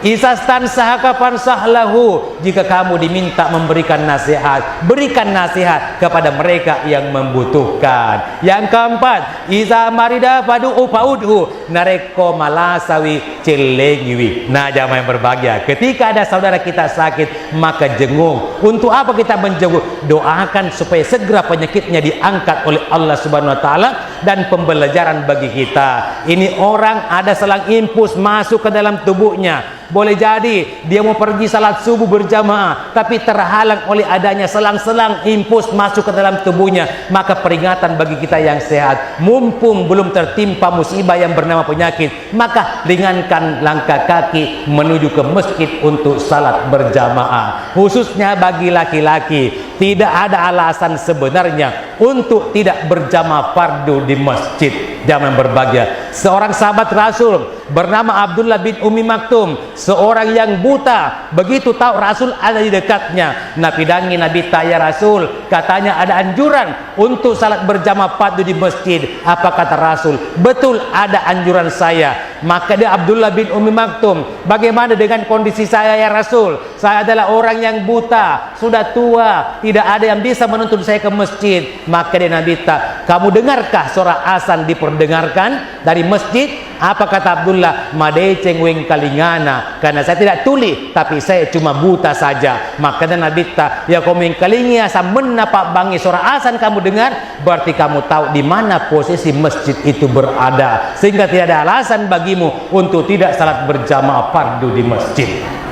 isastan sahaka fansahlahu, jika kamu diminta memberikan nasihat, berikan nasihat kepada mereka yang membutuhkan. Yang keempat, iza marida fadu'u faudhu, nareko malasawi celengiwi. Nah, jamaah yang berbahagia, ketika ada saudara kita sakit, maka jenguk. Untuk apa kita menjenguk? Doakan supaya segera penyakitnya diangkat oleh Allah Subhanahu wa taala, dan pembelajaran bagi kita. Ini orang ada selang impuls masuk ke dalam tubuhnya. Boleh jadi dia mau pergi salat subuh berjamaah, tapi terhalang oleh adanya selang-selang impuls masuk ke dalam tubuhnya. Maka peringatan bagi kita yang sehat, mumpung belum tertimpa musibah yang bernama penyakit, maka ringankan langkah kaki menuju ke masjid untuk salat berjamaah. Khususnya bagi laki-laki, tidak ada alasan sebenarnya untuk tidak berjamaah fardu di masjid. Jamaah berbahagia, seorang sahabat Rasul bernama Abdullah bin Ummi Maktum, seorang yang buta, begitu tahu Rasul ada di dekatnya, Nabi dangi, Nabi tanya Rasul, katanya ada anjuran untuk salat berjamaah fardu di masjid. Apa kata Rasul? Betul, ada anjuran saya. Maka dia Abdullah bin Ummi Maktum, bagaimana dengan kondisi saya ya Rasul? Saya adalah orang yang buta, sudah tua, tidak ada yang bisa menuntun saya ke masjid. Maka dia Nabi tak, kamu dengarkah suara azan diperdengarkan dari masjid? Apa kata Abdullah? Madeceng weng kalingana, karena saya tidak tuli, tapi saya cuma buta saja. Maka dia Nabi tak, ya kau mengkalingi asam menapak bangi suara azan kamu dengar, berarti kamu tahu di mana posisi masjid itu berada, sehingga tidak ada alasan bagimu untuk tidak salat berjamaah fardu di masjid.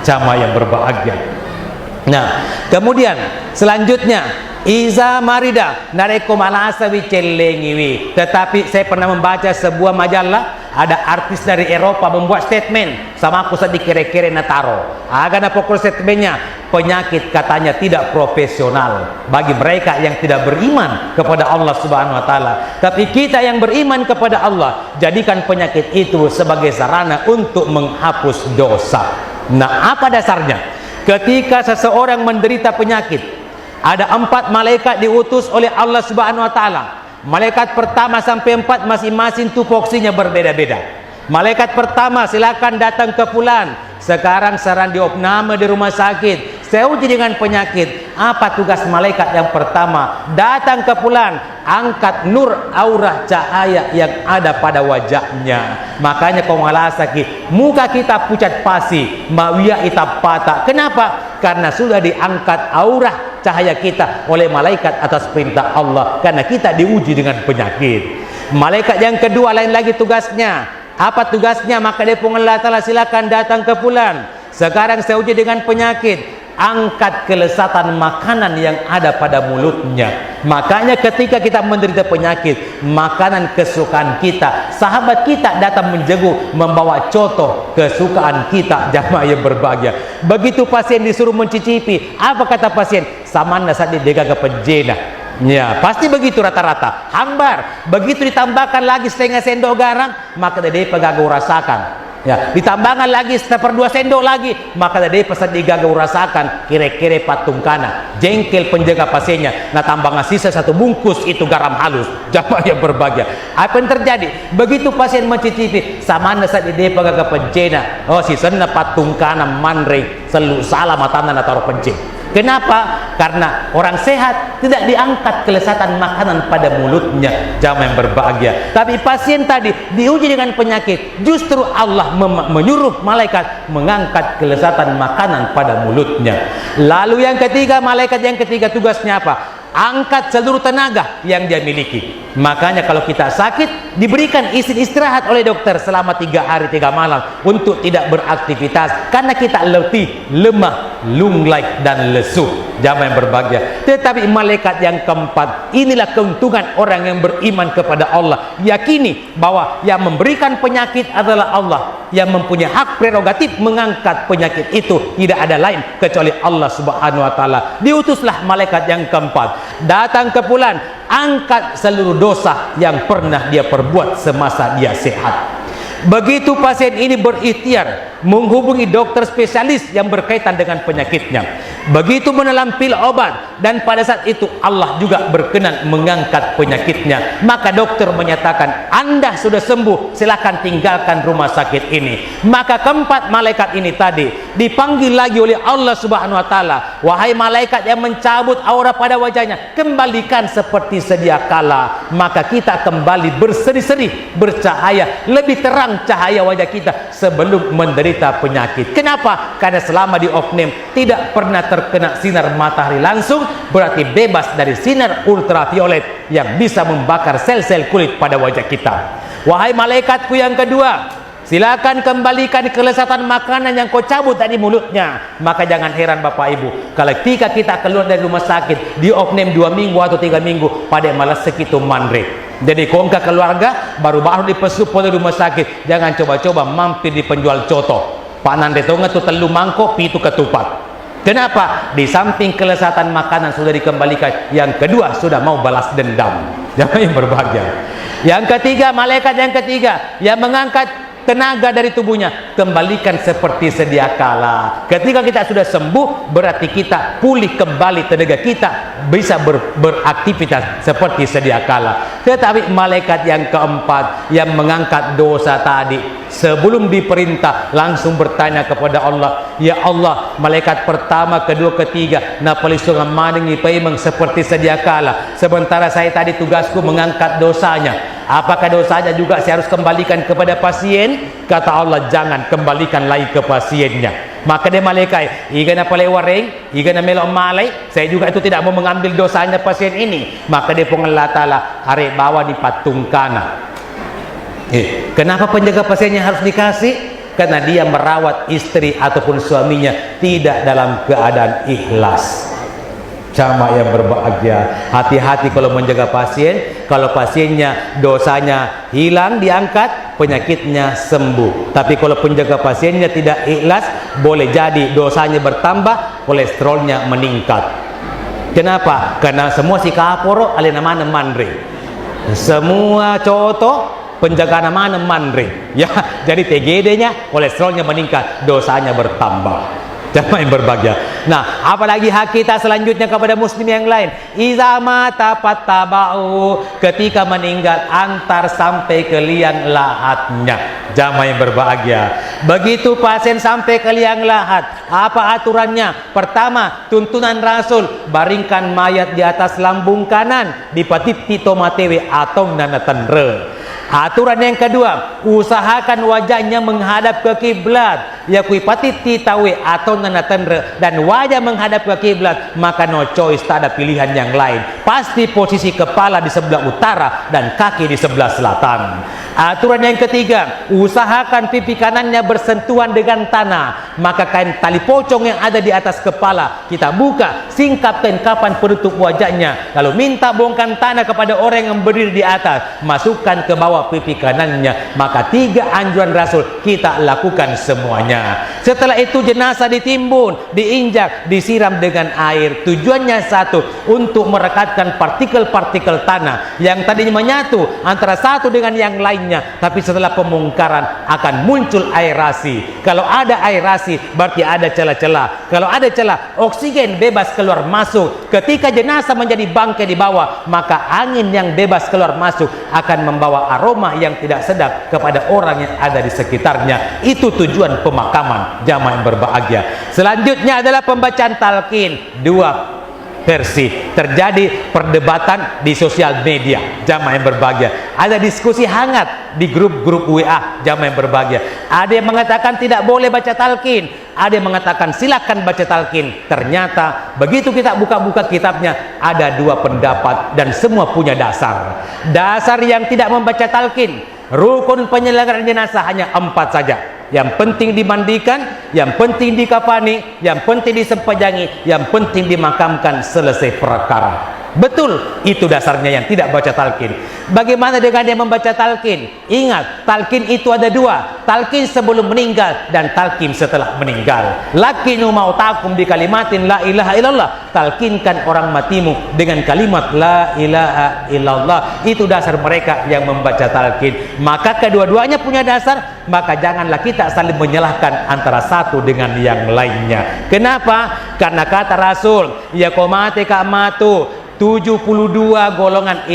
Jamaah yang berbahagia. Nah, kemudian selanjutnya, iza marida nareko malasa wicelengiwi. Tetapi saya pernah membaca sebuah majalah, ada artis dari Eropa membuat statement sama aku sedih kere-kere nataro. Agak pokok statementnya, penyakit katanya tidak profesional bagi mereka yang tidak beriman kepada Allah Subhanahu wa taala. Tapi kita yang beriman kepada Allah, jadikan penyakit itu sebagai sarana untuk menghapus dosa. Nah, apa dasarnya? Ketika seseorang menderita penyakit, ada 4 malaikat diutus oleh Allah Subhanahu wa taala. Malaikat pertama sampai 4 masing-masing tupoksinya berbeda-beda. Malaikat pertama, silakan datang ke fulan. Sekarang saran diopname di rumah sakit, saya uji dengan penyakit. Apa tugas malaikat yang pertama? Datang ke fulan, angkat nur aurah cahaya yang ada pada wajahnya. Makanya kau malasaki, muka kita pucat pasi, mawia itap patah. Kenapa? Karena sudah diangkat aurah cahaya kita oleh malaikat atas perintah Allah, karena kita diuji dengan penyakit. Malaikat yang kedua lain lagi tugasnya. Apa tugasnya? Maka dia pun Allah Ta'ala, silakan datang ke fulan. Sekarang saya uji dengan penyakit, angkat kelezatan makanan yang ada pada mulutnya. Makanya ketika kita menderita penyakit, makanan kesukaan kita, sahabat kita datang menjenguk, membawa contoh kesukaan kita. Jamaah yang berbahagia, begitu pasien disuruh mencicipi, apa kata pasien? Samana saat didegaga penjena. Ya, pasti begitu rata-rata. Hambar, begitu ditambahkan lagi setengah sendok garam, maka dia pegagau rasakan. Ya, ditambahkan lagi 1/2 sendok lagi, maka dia pesan digagau rasakan. Kira-kira patung kana, jengkel penjaga pasiennya. Nah, tambahkan sisa 1 bungkus itu garam halus. Jamaah yang berbahagia, apa yang terjadi? Begitu pasien mencicipi, samana saat dia pegagau pencena. Oh, sisanya patung kana manre, selalu salah matanan atau pencen. Kenapa? Karena orang sehat tidak diangkat kelezatan makanan pada mulutnya. Jamaah yang berbahagia. Tapi pasien tadi diuji dengan penyakit, justru Allah menyuruh malaikat mengangkat kelezatan makanan pada mulutnya. Lalu yang ketiga, malaikat yang ketiga tugasnya apa? Angkat seluruh tenaga yang dia miliki. Makanya kalau kita sakit, diberikan izin istirahat oleh dokter selama 3 hari 3 malam untuk tidak beraktivitas, karena kita letih, lemah, lunglai dan lesu. Jamaah yang berbahagia. Tetapi malaikat yang keempat, inilah keuntungan orang yang beriman kepada Allah. Yakini bahwa yang memberikan penyakit adalah Allah, yang mempunyai hak prerogatif mengangkat penyakit itu tidak ada lain kecuali Allah Subhanahu wa taala. Diutuslah malaikat yang keempat, datang ke fulan, angkat seluruh dosa yang pernah dia perbuat semasa dia sehat. Begitu pasien ini berikhtiar menghubungi dokter spesialis yang berkaitan dengan penyakitnya, begitu menelan pil obat, dan pada saat itu Allah juga berkenan mengangkat penyakitnya, maka dokter menyatakan Anda sudah sembuh, silakan tinggalkan rumah sakit ini. Maka keempat malaikat ini tadi dipanggil lagi oleh Allah Subhanahu wa taala, wahai malaikat yang mencabut aura pada wajahnya, kembalikan seperti sedia kala. Maka kita kembali berseri-seri, bercahaya, lebih terang cahaya wajah kita sebelum menderita penyakit. Kenapa? Karena selama di opname tidak pernah terkena sinar matahari langsung, berarti bebas dari sinar ultraviolet yang bisa membakar sel-sel kulit pada wajah kita. Wahai malaikatku yang kedua, silakan kembalikan kelezatan makanan yang kau cabut dari mulutnya. Maka jangan heran Bapak Ibu, kalau ketika kita keluar dari rumah sakit di opname 2 minggu atau 3 minggu pada malas segitu mandre. Jadi kongka keluarga baru-baru dipesup oleh rumah sakit, jangan coba-coba mampir di penjual coto. Pak Nande tonga tu telu mangkok pitu ketupat. Kenapa? Di samping kelezatan makanan sudah dikembalikan, yang kedua sudah mau balas dendam. Jangan yang berbahagia. Yang ketiga, malaikat yang ketiga yang mengangkat tenaga dari tubuhnya, kembalikan seperti sedia kala. Ketika kita sudah sembuh, berarti kita pulih kembali tenaga kita, bisa beraktivitas seperti sedia kala. Tetapi malaikat yang keempat yang mengangkat dosa tadi, sebelum diperintah langsung bertanya kepada Allah, ya Allah, malaikat pertama, kedua, ketiga, napalisungan maningi paimang seperti sedia kala, sementara saya tadi tugasku mengangkat dosanya. Apakah dosanya juga saya harus kembalikan kepada pasien? Kata Allah, jangan kembalikan lagi ke pasiennya. Maka dia malaikat, igana pale wareng, igana melok malai, saya juga itu tidak mau mengambil dosanya pasien ini. Maka dia pun Allah Ta'ala arek bawa di patungkana. Kenapa penjaga pasiennya harus dikasih? Karena dia merawat istri ataupun suaminya tidak dalam keadaan ikhlas. Jamaah yang berbahagia, hati-hati kalau menjaga pasien. Kalau pasiennya dosanya hilang, diangkat, penyakitnya sembuh. Tapi kalau penjaga pasiennya tidak ikhlas, boleh jadi dosanya bertambah, kolesterolnya meningkat. Kenapa? Karena semua si kaporo alina mana mandre, semua contoh penjaga mana mandre ya, jadi TGD-nya kolesterolnya meningkat, dosanya bertambah. Jamaah yang berbahagia. Nah, apalagi hak kita selanjutnya kepada muslim yang lain. Iza mata pattaba'u, ketika meninggal antar sampai ke liang lahatnya. Jamaah yang berbahagia. Begitu pasien sampai ke liang lahat, apa aturannya? Pertama, tuntunan Rasul, baringkan mayat di atas lambung kanan, dipatiti tomatewe atau nanatanre. Aturan yang kedua, usahakan wajahnya menghadap ke kiblat, ya kuipatiti tawe atau nanatanre, dan wajah menghadap ke kiblat, maka no choice, tak ada pilihan yang lain. Pasti posisi kepala di sebelah utara dan kaki di sebelah selatan. Aturan yang ketiga, usahakan pipi kanannya bersentuhan dengan tanah, maka kain tali pocong yang ada di atas kepala kita buka, singkapkan kapan penutup wajahnya, lalu minta bongkar tanah kepada orang yang berdiri di atas, masukkan ke bawah pipi kanannya. Maka 3 anjuran Rasul kita lakukan semuanya. Setelah itu jenazah ditimbun, diinjak, disiram dengan air. Tujuannya satu, untuk merekatkan partikel-partikel tanah yang tadinya menyatu antara satu dengan yang lainnya, tapi setelah pembongkaran akan muncul aerasi. Kalau ada aerasi berarti ada celah-celah. Kalau ada celah, oksigen bebas keluar masuk. Ketika jenazah menjadi bangkai di bawah, maka angin yang bebas keluar masuk akan membawa aroma yang tidak sedap kepada orang yang ada di sekitarnya. Itu tujuan pemakaman. Jamaah yang berbahagia. Selanjutnya adalah pembacaan talqin. 2 versi. Terjadi perdebatan di sosial media. Jamaah yang berbahagia. Ada diskusi hangat di grup-grup WA. Jamaah yang berbahagia. Ada yang mengatakan tidak boleh baca talqin, ada yang mengatakan silakan baca talqin. Ternyata begitu kita buka-buka kitabnya, ada 2 pendapat dan semua punya dasar. Dasar yang tidak membaca talqin, rukun penyelenggaraan jenazah hanya 4 saja. Yang penting dimandikan, yang penting dikafani, yang penting disempejangi, yang penting dimakamkan, selesai perkara. Betul, itu dasarnya yang tidak baca talqin. Bagaimana dengan yang membaca talqin? Ingat, talqin itu ada 2, talqin sebelum meninggal dan talqin setelah meninggal. Lakinu mautakum bi kalimatin la ilaha illallah, talqinkan orang matimu dengan kalimat la ilaha illallah. Itu dasar mereka yang membaca talqin. Maka kedua-duanya punya dasar, maka janganlah kita saling menyalahkan antara satu dengan yang lainnya. Kenapa? Karena kata Rasul, ya komate kamatu, 72 golongan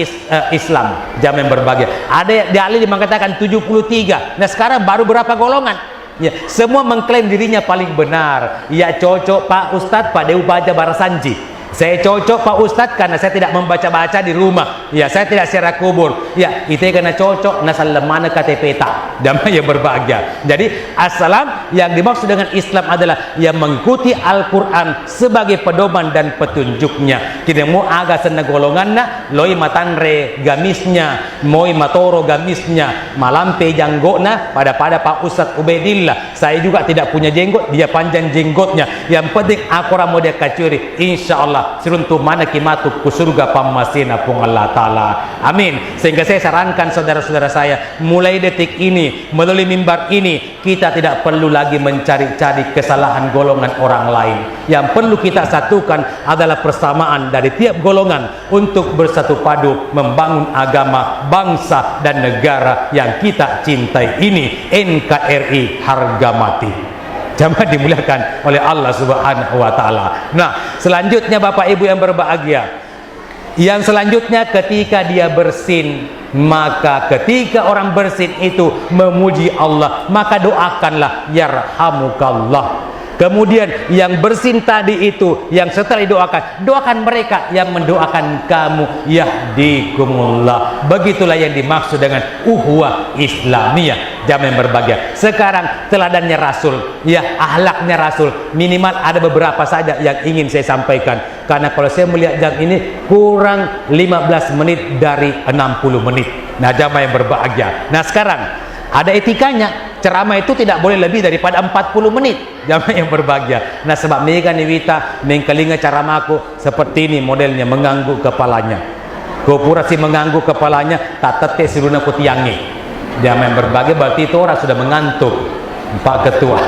Islam. Jamaah yang berbahagia. Ada di ahli mengatakan 73. Nah sekarang baru berapa golongan? Ya, semua mengklaim dirinya paling benar. Ya cocok Pak Ustadz, Pak Dew baca Barasanji. Saya cocok Pak Ustadz karena saya tidak membaca-baca di rumah. Ya, saya tidak secara kubur. Ya, itu karena cocok nasal lemana KTP tak. Damai yang berbahagia. Jadi, assalam yang dimaksud dengan Islam adalah yang mengikuti Al-Quran sebagai pedoman dan petunjuknya. Kita mau agak sena golonganna, loi matanre gamisnya, moi matoro gamisnya, malampe janggokna, pada Pak Ustadz Ubaidillah. Saya juga tidak punya jenggot, dia panjang jenggotnya. Yang penting aku mau dia kacuri. Insya Allah seruntuh mana kimatuk ku surga pamasina pung Allah Ta'ala. Amin. Sehingga saya sarankan saudara-saudara saya, mulai detik ini, melalui mimbar ini, kita tidak perlu lagi mencari-cari kesalahan golongan orang lain. Yang perlu kita satukan adalah persamaan dari tiap golongan untuk bersatu padu membangun agama, bangsa dan negara yang kita cintai ini, NKRI harga mati. Jamaah dimuliakan oleh Allah Subhanahu wa Ta'ala. Nah, selanjutnya Bapak Ibu yang berbahagia, yang selanjutnya ketika dia bersin, maka ketika orang bersin itu memuji Allah, maka doakanlah yarhamukallah. Kemudian yang bersin tadi itu, yang setelah didoakan, doakan mereka yang mendoakan kamu, yahdikumullah. Begitulah yang dimaksud dengan uhuwah Islamiyah. Jamaah yang berbahagia, sekarang teladannya Rasul, ya, ahlaknya Rasul, minimal ada beberapa saja yang ingin saya sampaikan. Karena kalau saya melihat jam ini kurang 15 menit dari 60 menit. Nah, jamaah yang berbahagia, nah sekarang ada etikanya. Ceramah itu tidak boleh lebih daripada 40 menit. Jamaah yang berbahagia. Nah, sebab mereka niwita mengkelinga ceramahku seperti ini modelnya, mengangguk kepalanya. Kopura si mengangguk kepalanya, tak tetek siruna kutiangi. Jamaah yang berbahagia, berarti itu orang sudah mengantuk, Pak Ketua.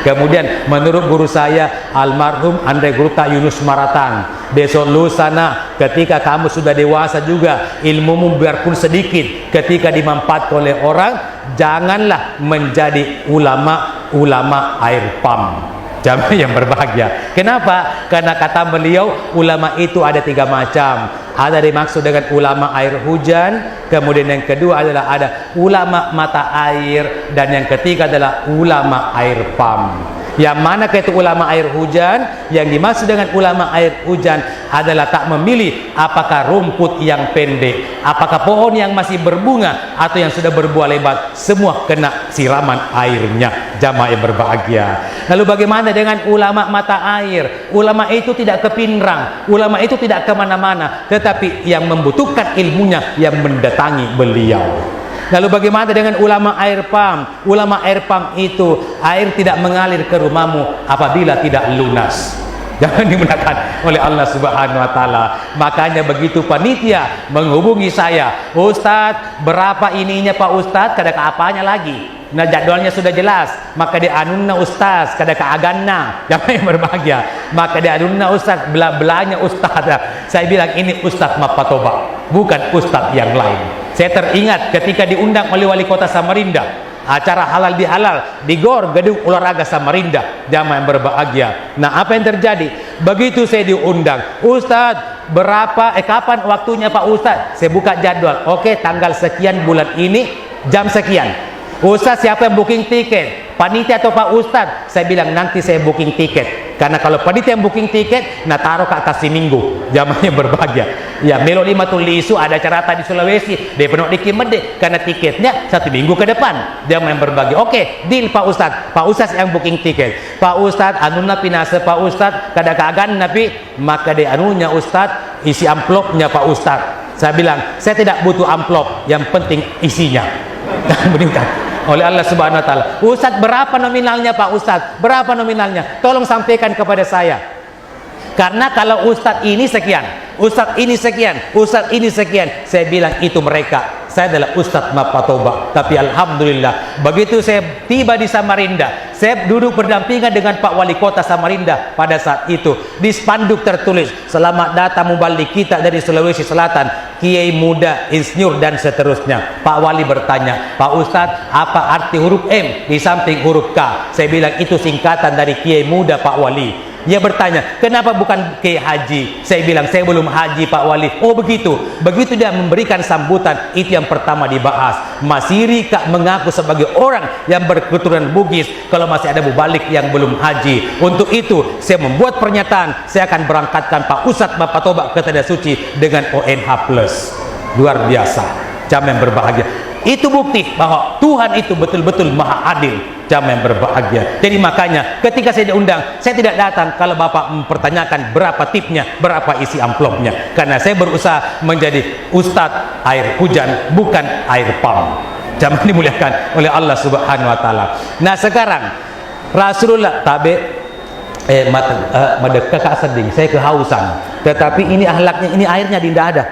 Kemudian menurut guru saya almarhum Andre Gurta Yunus Maratan, besok lusana ketika kamu sudah dewasa juga, ilmumu biarpun sedikit, ketika dimanfaatkan oleh orang, janganlah menjadi ulama air pam. Jamaah yang berbahagia. Kenapa? Karena kata beliau, ulama itu ada 3 macam. Ada dimaksud dengan ulama air hujan, kemudian yang kedua adalah ada ulama mata air, dan yang ketiga adalah ulama air pam. Yang mana itu ulama air hujan? Yang dimaksud dengan ulama air hujan adalah tak memilih apakah rumput yang pendek, apakah pohon yang masih berbunga atau yang sudah berbuah lebat, semua kena siraman airnya. Jamaah yang berbahagia. Lalu bagaimana dengan ulama mata air? Ulama itu tidak ke Pinrang, ulama itu tidak kemana-mana, tetapi yang membutuhkan ilmunya yang mendatangi beliau. Lalu bagaimana dengan ulama air pam? Ulama air pam itu air tidak mengalir ke rumahmu apabila tidak lunas. Jangan dimuliakan oleh Allah Subhanahu wa Ta'ala. Makanya begitu panitia menghubungi saya, Ustadz berapa ininya Pak Ustadz, kada ke apanya lagi. Nah, jadwalnya sudah jelas, maka dia anunna Ustadz, kada ke aganna. Jangan yang berbahagia, maka dia anunna Ustadz, bela-belanya Ustadz. Saya bilang ini Ustadz Mapatoba, bukan Ustadz yang lain. Saya teringat ketika diundang oleh Wali Kota Samarinda, acara halal bihalal di GOR Gedung Olahraga Samarinda. Jamaah yang berbahagia. Nah, apa yang terjadi? Begitu saya diundang, Ustadz berapa kapan waktunya Pak Ustadz? Saya buka jadwal. Oke, tanggal sekian bulan ini jam sekian. Ustadz siapa yang booking tiket? Panitia atau Pak Ustadz? Saya bilang nanti saya booking tiket. Karena kalau panitia yang booking tiket, nah taruh ke atas minggu. Jamaah yang berbahagia. Ya, Melo 5 Tulisu ada acara di Sulawesi, dia penuh di Kimede karena tiketnya 1 minggu ke depan. Jamaah yang berbahagia. Oke, deal Pak Ustadz. Pak Ustadz yang booking tiket. Pak Ustadz anuna pinase Pak Ustadz kada kaagan napi, maka de anunya Ustadz isi amplopnya Pak Ustadz. Saya bilang, saya tidak butuh amplop, yang penting isinya. Meningkat oleh Allah Subhanahu wa Ta'ala. Ustadz berapa nominalnya Pak Ustadz? Berapa nominalnya? Tolong sampaikan kepada saya. Karena kalau Ustadz ini sekian, Ustadz ini sekian, Ustadz ini sekian, saya bilang itu mereka. Saya adalah Ustadz Mapatoba. Tapi alhamdulillah, begitu saya tiba di Samarinda, saya duduk berdampingan dengan Pak Wali Kota Samarinda pada saat itu. Di spanduk tertulis, selamat datang mubalik kita dari Sulawesi Selatan, Kiai muda, insinyur dan seterusnya. Pak Wali bertanya, Pak Ustadz, apa arti huruf M di samping huruf K? Saya bilang itu singkatan dari Kiai muda Pak Wali. Ia bertanya, kenapa bukan ke haji? Saya bilang, saya belum haji Pak Wali. Oh begitu. Begitu dia memberikan sambutan, itu yang pertama dibahas. Masih Kak mengaku sebagai orang yang berketurunan Bugis kalau masih ada mubalik yang belum haji. Untuk itu saya membuat pernyataan, saya akan berangkatkan Pak Ustadz Bapak Toba ke Tanah Suci dengan ONH+. Luar biasa. Jamaah yang berbahagia. Itu bukti bahwa Tuhan itu betul-betul maha adil. Jamaah yang berbahagia. Jadi makanya ketika saya diundang, saya tidak datang kalau Bapak mempertanyakan berapa tipnya, berapa isi amplopnya. Karena saya berusaha menjadi ustadz air hujan, bukan air pam. Jamaah dimuliakan oleh Allah Subhanahu wa taala. Nah, sekarang Rasulullah kakak seding, saya kehausan. Tetapi ini ahlaknya, ini airnya tidak ada.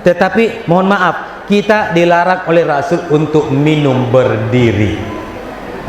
Tetapi mohon maaf, kita dilarang oleh Rasul untuk minum berdiri.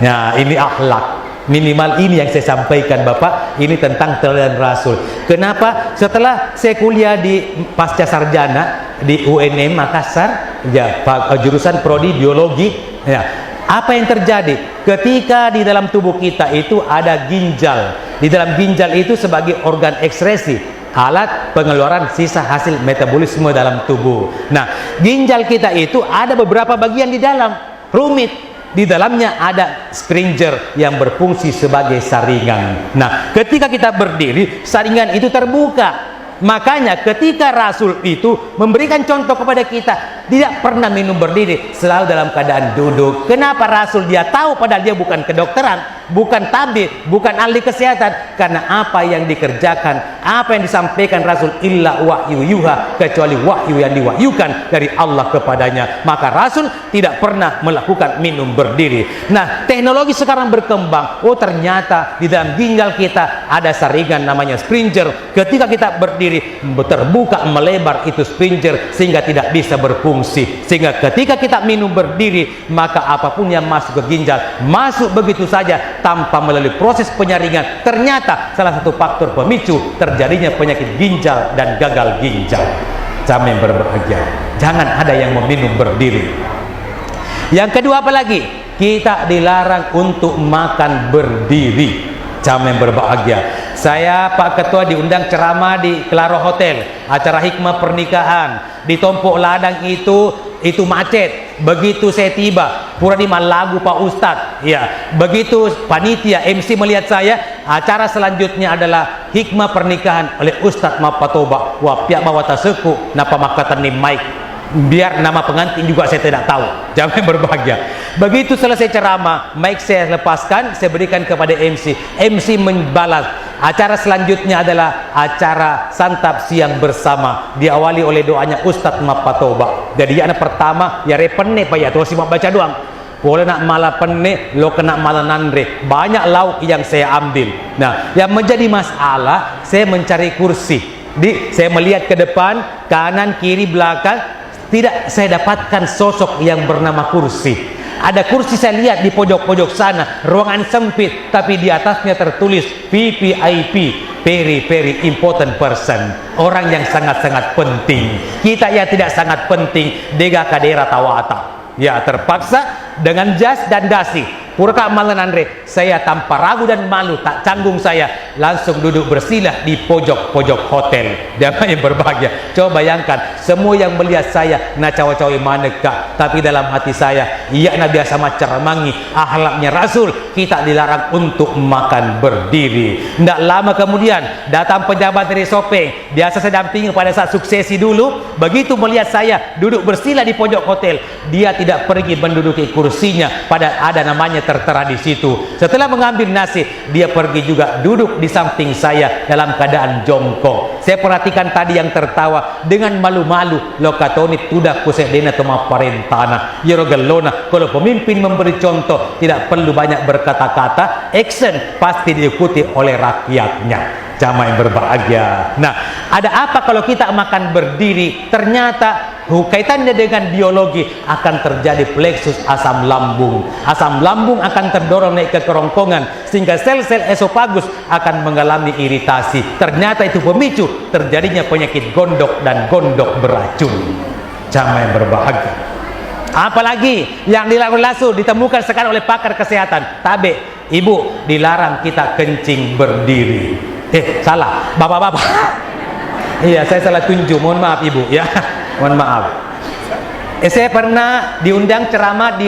Nah, ini akhlak. Minimal ini yang saya sampaikan Bapak, ini tentang teladan Rasul. Kenapa? Setelah saya kuliah di pasca sarjana di UNM Makassar, ya, jurusan prodi biologi, ya. Apa yang terjadi? Ketika di dalam tubuh kita itu ada ginjal. Di dalam ginjal itu sebagai organ ekskresi, alat pengeluaran sisa hasil metabolisme dalam tubuh. Nah, ginjal kita itu ada beberapa bagian di dalam, rumit. Di dalamnya ada springer yang berfungsi sebagai saringan. Nah, ketika kita berdiri, saringan itu terbuka. Makanya ketika Rasul itu memberikan contoh kepada kita, tidak pernah minum berdiri, selalu dalam keadaan duduk. Kenapa Rasul? Dia tahu padahal dia bukan kedokteran, bukan tabib, bukan ahli kesehatan. Karena apa yang dikerjakan, apa yang disampaikan Rasul, illa wahyu yuha, kecuali wahyu yang diwahyukan dari Allah kepadanya. Maka Rasul tidak pernah melakukan minum berdiri. Nah, teknologi sekarang berkembang. Oh, ternyata di dalam ginjal kita ada saringan namanya springer. Ketika kita berdiri, terbuka melebar itu springer sehingga tidak bisa berfungsi. Sehingga ketika kita minum berdiri, maka apapun yang masuk ke ginjal masuk begitu saja tanpa melalui proses penyaringan. Ternyata salah satu faktor pemicu terjadinya penyakit ginjal dan gagal ginjal. Jamaah yang berbahagia, jangan ada yang meminum berdiri. Yang kedua apa lagi? Kita dilarang untuk makan berdiri. Jamaah yang berbahagia, saya Pak Ketua diundang ceramah di Claro Hotel, acara hikmah pernikahan. Di Tompok Ladang itu macet. Begitu saya tiba, Puradima lagu Pak Ustadz, ya. Begitu panitia MC melihat saya, acara selanjutnya adalah hikmah pernikahan oleh Ustadz Mapatoba. Wah, pihak bawa taseku napa makatan ni Mike. Biar nama pengantin juga saya tidak tahu. Jangan berbahagia. Begitu selesai ceramah, mic saya lepaskan, saya berikan kepada MC. MC membalas. Acara selanjutnya adalah acara santap siang bersama. Diawali oleh doanya Ustadz Mapatoba. Jadi yang pertama ya repene pak ya, tuh simak baca doang. Boleh nak malah pene, lo kena malah nandre. Banyak lauk yang saya ambil. Nah, yang menjadi masalah, saya mencari kursi. Saya melihat ke depan, kanan, kiri, belakang. Tidak saya dapatkan sosok yang bernama kursi. Ada kursi saya lihat di pojok-pojok sana, ruangan sempit, tapi di atasnya tertulis VVIP, very important person, orang yang sangat-sangat penting. Kita yang tidak sangat penting, dega kadera tawata. Ya, terpaksa dengan jas dan dasi. Purka malan Andre, saya tanpa ragu dan malu, tak canggung saya, langsung duduk bersilah di pojok-pojok hotel. Jamaah yang berbahagia, coba bayangkan, semua yang melihat saya, na cawa-cawa manekah, tapi dalam hati saya, iya na biasa macaramangi, akhlaknya Rasul, kita dilarang untuk makan berdiri. Tidak lama kemudian, datang pejabat dari Sopeng, biasa saya dampingi pada saat suksesi dulu, begitu melihat saya duduk bersilah di pojok hotel, dia tidak pergi menduduki kursinya, pada ada namanya tertera di situ. Setelah mengambil nasi, dia pergi juga duduk di samping saya dalam keadaan jongkok. Saya perhatikan tadi yang tertawa dengan malu-malu, lokatoni tudah kusedena toma parentana yerogelona. Kalau pemimpin memberi contoh, tidak perlu banyak berkata-kata, action pasti diikuti oleh rakyatnya. Jamaah yang berbahagia. Nah, ada apa kalau kita makan berdiri? Ternyata kaitannya dengan biologi, akan terjadi plexus asam lambung. Asam lambung akan terdorong naik ke kerongkongan sehingga sel-sel esofagus akan mengalami iritasi. Ternyata itu pemicu terjadinya penyakit gondok dan gondok beracun. Jamaah yang berbahagia. Apalagi yang dilarang Rasul ditemukan sekarang oleh pakar kesehatan. Tabe, ibu dilarang kita kencing berdiri. Salah, bapak-bapak. Iya, saya salah tunjuk, mohon maaf ibu ya. Mohon maaf. Saya pernah diundang ceramah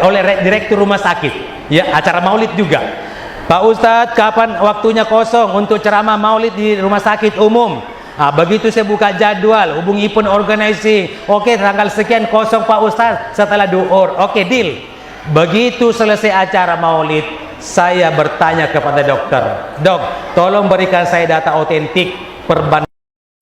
oleh direktur rumah sakit, ya, acara maulid juga. Pak Ustadz, kapan waktunya kosong untuk ceramah maulid di rumah sakit umum? Begitu saya buka jadwal, hubungi pun organisasi. Oke, tanggal sekian kosong Pak Ustadz setelah duhur. Oke, deal. Begitu selesai acara maulid, saya bertanya kepada dokter, Dok, tolong berikan saya data otentik perbandingan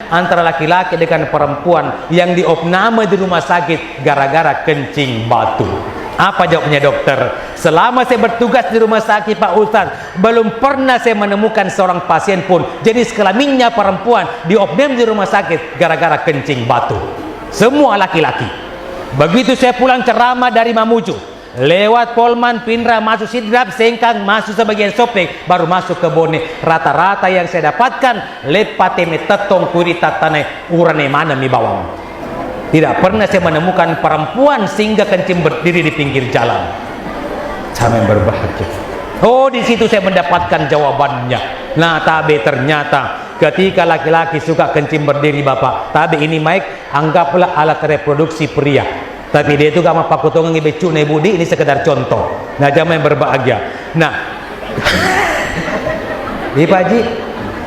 antara laki-laki dengan perempuan yang diopname di rumah sakit gara-gara kencing batu. Apa jawabnya dokter? Selama saya bertugas di rumah sakit Pak Ustadz, belum pernah saya menemukan seorang pasien pun jenis kelaminnya perempuan diopname di rumah sakit gara-gara kencing batu. Semua laki-laki. Begitu saya pulang ceramah dari Mamuju, lewat Polman, Pindra, masuk Sidrap, Sengkang, masuk sebagian Sopeng, baru masuk ke Bone. Rata-rata yang saya dapatkan lepateme tetong kurita tanai urane mana mi bawang. Tidak pernah saya menemukan perempuan sehingga kencing berdiri di pinggir jalan. Saya berbahagia. Oh, di situ saya mendapatkan jawabannya. Nah, tabe ternyata ketika laki-laki suka kencing berdiri bapak, tabe ini mic anggaplah alat reproduksi pria. Tapi dia itu gak mau pakutongan ngebecu nih budi, ini sekedar contoh. Nah, jangan yang berbahagia. Nah, ini Pak Haji,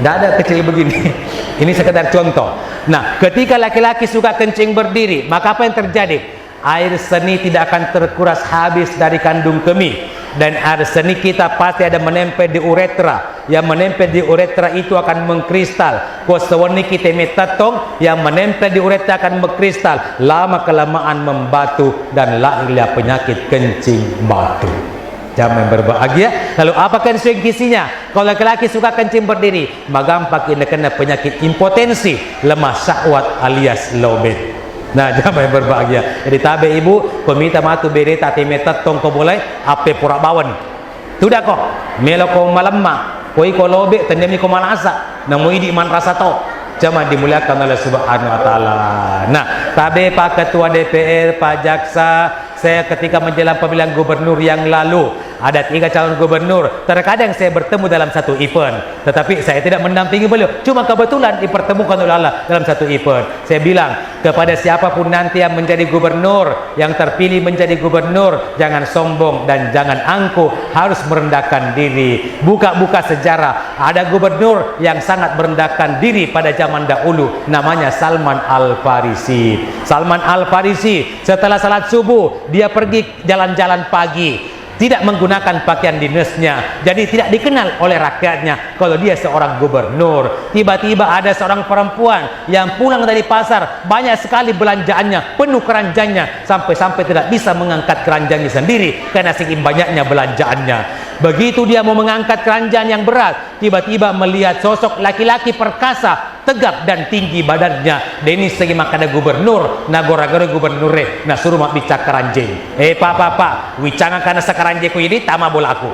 gak ada kecil begini. Ini sekedar contoh. Nah, ketika laki-laki suka kencing berdiri, maka apa yang terjadi? Air seni tidak akan terkuras habis dari kandung kemih. Dan air seni kita pasti ada menempel di uretra. Yang menempel di uretra itu akan mengkristal. Kosewani kita metatong, yang menempel di uretra akan mengkristal. Lama kelamaan membatu dan lahirlah penyakit kencing batu. Jangan berbahagia. Lalu apa konsekuensinya? Kalau laki-laki suka kencing berdiri, magampang kena penyakit impotensi, lemah syahwat alias low bed. Nah, jangan berbahagia. Jadi tabe ibu, pemita matu berita temetat tong ko boleh ape pura bawan. Tudak kok, melo ko malamma, koi ko lobe tendemi ko malasa, namui di man rasa to. Jangan dimuliakan oleh Subhanahu wa taala. Nah, tabe Pak Ketua DPR, Pak Jaksa, saya ketika menjelang pemilihan gubernur yang lalu, ada 3 calon gubernur. Terkadang saya bertemu dalam satu event, tetapi saya tidak mendampingi beliau. Cuma kebetulan dipertemukan oleh Allah dalam satu event. Saya bilang kepada siapapun nanti yang menjadi gubernur, yang terpilih menjadi gubernur, jangan sombong dan jangan angkuh, harus merendahkan diri. Buka-buka sejarah, ada gubernur yang sangat merendahkan diri pada zaman dahulu, namanya Salman Al-Farisi. Salman Al-Farisi setelah salat subuh dia pergi jalan-jalan pagi, tidak menggunakan pakaian dinasnya, jadi tidak dikenal oleh rakyatnya kalau dia seorang gubernur. Tiba-tiba ada seorang perempuan yang pulang dari pasar, banyak sekali belanjaannya, penuh keranjangnya, sampai-sampai tidak bisa mengangkat keranjangnya sendiri karena saking banyaknya belanjaannya. Begitu dia mau mengangkat keranjang yang berat, tiba-tiba melihat sosok laki-laki perkasa, tegap dan tinggi badannya. Deni segi makada gubernur, nagora-gora gubernure, nah suruh mak bicara keranjang. Pak, wicanga karena sekaranjang ku ini tama bola aku.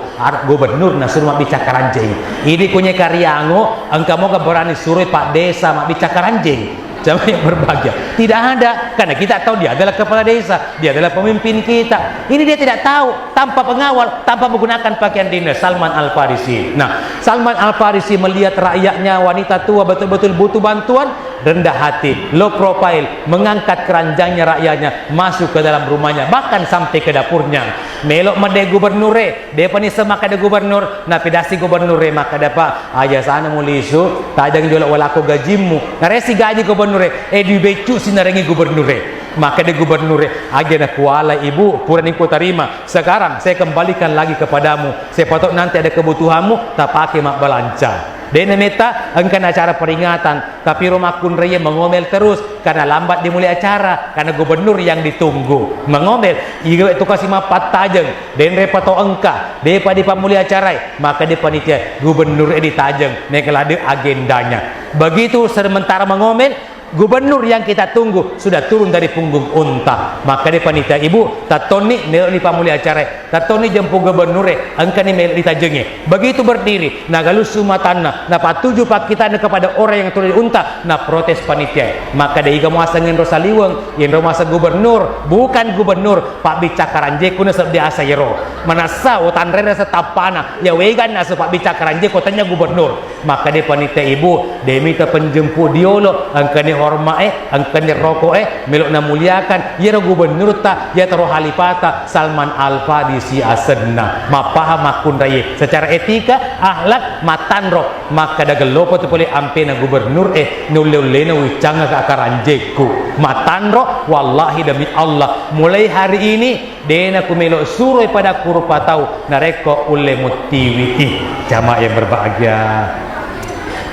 Gubernur nah suruh mak bicara keranjang. Ini punya karyango, engkau mau berani suruh Pak Desa mak bicara keranjang. Jangan yang berbahagia. Tidak ada, karena kita tahu dia adalah kepala desa, dia adalah pemimpin kita. Ini dia tidak tahu, tanpa pengawal, tanpa menggunakan pakaian dinas. Salman Al-Farisi. Nah, Salman Al-Farisi melihat rakyatnya, wanita tua betul-betul butuh bantuan, rendah hati, low profile, mengangkat keranjangnya rakyatnya, masuk ke dalam rumahnya, bahkan sampai ke dapurnya. Melok made gubernure, depan isa makada gubernur, napidasi gubernure makada pak, aja sana mulisu, tajang jolok walaku gajimu, naresi gaji gubernure, di becu sinarengi gubernure. Maka de gubernure aja na kuala ibu pura niku terima. Sekarang saya kembalikan lagi kepadamu. Saya potong nanti ada kebutuhanmu tak pakai mak balanca. Dene meta engkan acara peringatan, tapi rumah kun raya mengomel terus karena lambat dimulai acara, karena gubernur yang ditunggu mengomel. Iga itu kasih mapat tajeng den repato engka depa di pamulai acara, maka di panitia gubernur ditajeng nekelade agendanya. Begitu sementara mengomel, gubernur yang kita tunggu sudah turun dari punggung unta. Maka dia panitia ibu tatoni melok di pamuli acara, tatoni jempu gubernure engka ni melok ditajenge. Begitu berdiri nagalu sumatana na patuju pak kita kepada orang yang turun di unta na protes panitia. Maka dia iga muasangin rosaliweng yang rumasa gubernur bukan gubernur pak bicakaran je kuna sab diasa yero manasa utan rena setapana ya wegan na pak bicakaran je kotanya gubernur. maka dia panitia ibu dia minta penjemput dia lo angka ni hormat angka ni rokok melok na muliakan ya gubernur ta ya taruh halipata Salman Al-Fadi si asenna mapaham akun raya secara etika akhlak matanro maka da gelopo tu boleh ampe na gubernur nululena wicanga ka karanjeku matanro wallahi demi Allah mulai hari ini dena ku melok suruh pada kurupa tau nareko ule mutiwi jamaah yang berbahagia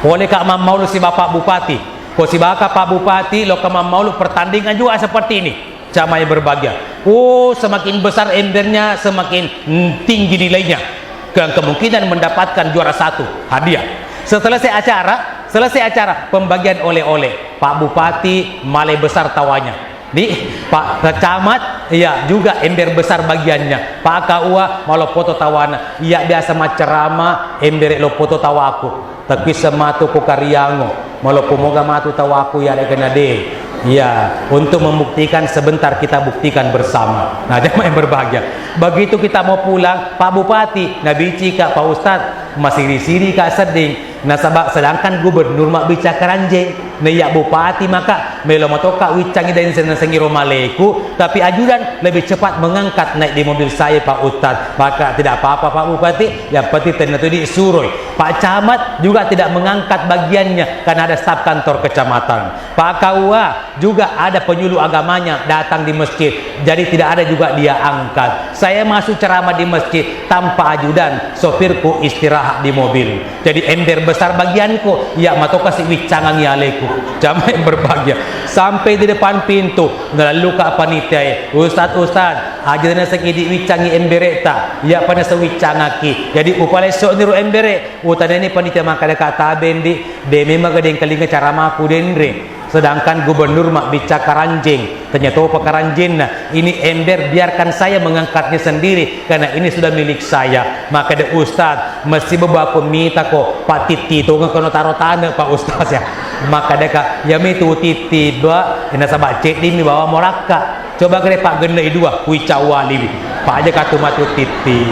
boleh kak mamau si bapak bupati ko si baka pak bupati lo ka mamau pertandingan juga seperti ini jamaah yang berbahagia semakin besar embernya semakin tinggi nilainya kemungkinan mendapatkan juara 1 hadiah selesai acara pembagian oleh-oleh Pak Bupati malai besar tawanya di Pak Camat ya juga ember besar bagiannya Pak Kaua malah foto tawana iya biasa macerama ember lo foto tawaku tapi sematu ku karyango malah pomoga matu tawaku ya kena de ya untuk membuktikan sebentar kita buktikan bersama nah jemaah yang berbahagia begitu kita mau pulang Pak Bupati Nabi Cika Pak Ustadz masih risiri kak seding nah sedangkan gubernur mak bica karanjeng nah ya bupati maka melomatoka wicangi dan senang-sengi romaleku tapi ajudan lebih cepat mengangkat naik di mobil saya Pak Ustadz maka tidak apa-apa Pak Bupati yang penting tentu disuruh Pak Camat juga tidak mengangkat bagiannya karena ada staf kantor kecamatan Pak Kaua juga ada penyuluh agamanya datang di masjid jadi tidak ada juga dia angkat saya masuk ceramah di masjid tanpa ajudan sopirku istirahat di mobil jadi ember besar bagianku ya mato kasih wicangan yaleku jamaah yang berbahagia sampai di depan pintu lalu ke panitia Ustaz ajarna sakidi wicangi embereta ya pada sewicangaki jadi upale sok niru embere utane ni panitia maka kata bendi de memang gede kalinga cara maku dendre sedangkan gubernur mak bica karanjeng ternyata pekaranjeng ini ember biarkan saya mengangkatnya sendiri karena ini sudah milik saya maka de Ustaz mesti bebaku minta kok Pak Titi tu ngono taruh tanah Pak Ustaz ya maka deka ya mitu Titi ba ina sabak cek ini bawa moraka coba kare Pak Genai 2 wicawali Pak aja katu matu Titi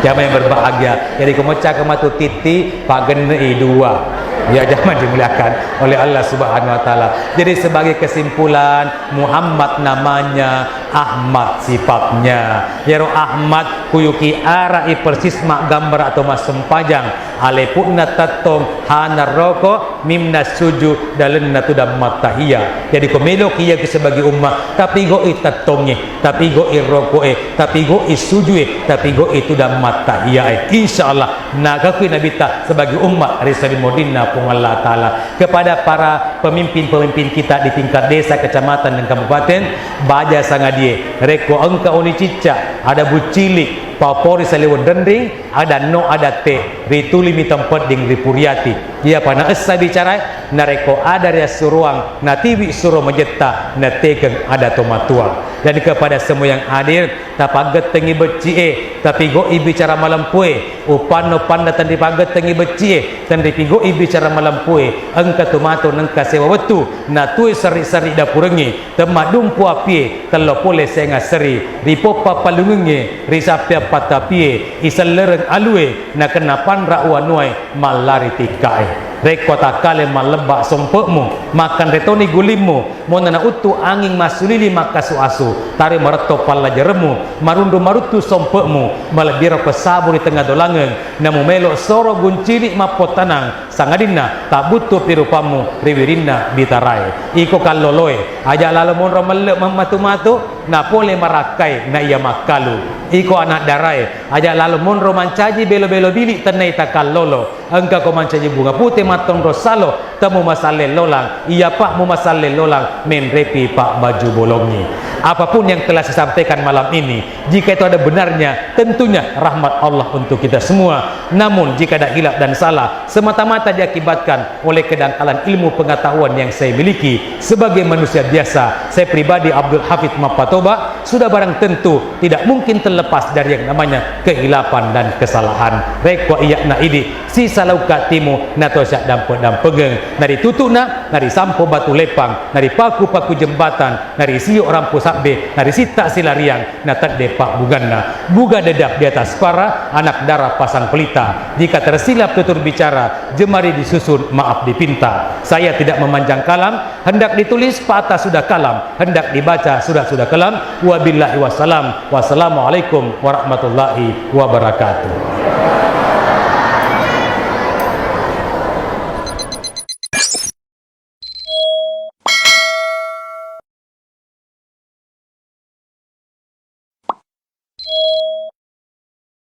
jamaah yang berbahagia jadi kemecah ke matu Titi Pak Genai 2 ya jangan dimuliakan oleh Allah Subhanahu wa taala. Jadi sebagai kesimpulan Muhammad namanya, Ahmad sifatnya. Yaro Ahmad kuyuki arai persis mak gambar atau mas sempajang alepuna tatong hanar roko mimna suju dalenna tudam matahia. Jadi komelo kia ke sebagai ummah tapi go itatongnya, tapi go irrokoe, tapi go isujue, tapi go itu dam matahia. Insyaallah naga ku nabi ta sebagai ummah risali modinna pun Allah taala kepada para pemimpin-pemimpin kita di tingkat desa, kecamatan dan kabupaten baja sangadie reko angka oni cica ada bucilik papori salewo dendring ada no ada te rituli mi tempat ding ripuriati dia pana essa bicara nareko ada ria suruang natiwi suruh majetta nateken ada tomatua dan kepada semua yang hadir tapaget tengi beci tapi go bicara malam pue upano panda tandi paget tengi beci tandi pigo bicara malam pue angka tomato nangka sewa wetu natui seri-seri dapurengi temadum puapie telo pole senga seri ripopa palungenge risapia patapie isal lereng alue na kenapan ra'uanuai malari tikae rekota kale malebak sompekmu makan retoni gulimmu monana utu angin masulili makasuasu tari mereto pala jeremu marundu marutu sompekmu malebira pesabu di tengah dolangen namu melok soro guncili mapotanang sangadina tak butuh pirupamu riwirina bitarai iko kaloloe aja lalu monro melek mamatu-matu na pole marakai na iya makalu iko anak darai aja lalu monro mancaji belo-belo bilik tenai takalolo engka ko mancaji bunga putih matong rosalo temu masale lolang iya pak mu masale lolang menrepi pak baju bolongi apapun yang telah saya sampaikan malam ini jika itu ada benarnya tentunya rahmat Allah untuk kita semua namun jika ada hilaf dan salah semata-mata diakibatkan oleh kedangkalan ilmu pengetahuan yang saya miliki sebagai manusia biasa saya pribadi Abdul Hafidz Mapatoba sudah barang tentu tidak mungkin terlepas dari yang namanya kehilapan dan kesalahan. Rekwa iyak na idi si salauka timu natosyak dan pegeng nari tutuna nari sampo batu lepang nari paku jembatan nari siuk rampu sabbe nari sita silariang natak depak buganna buga dedap di atas para anak darah pasang pelita. Jika tersilap tutur bicara jemari disusun maaf dipinta. Saya tidak memanjang kalam, hendak ditulis patah sudah kalam, hendak dibaca sudah kalam. Wabillahi wassalam. Wassalamualaikum warahmatullahi wabarakatuh.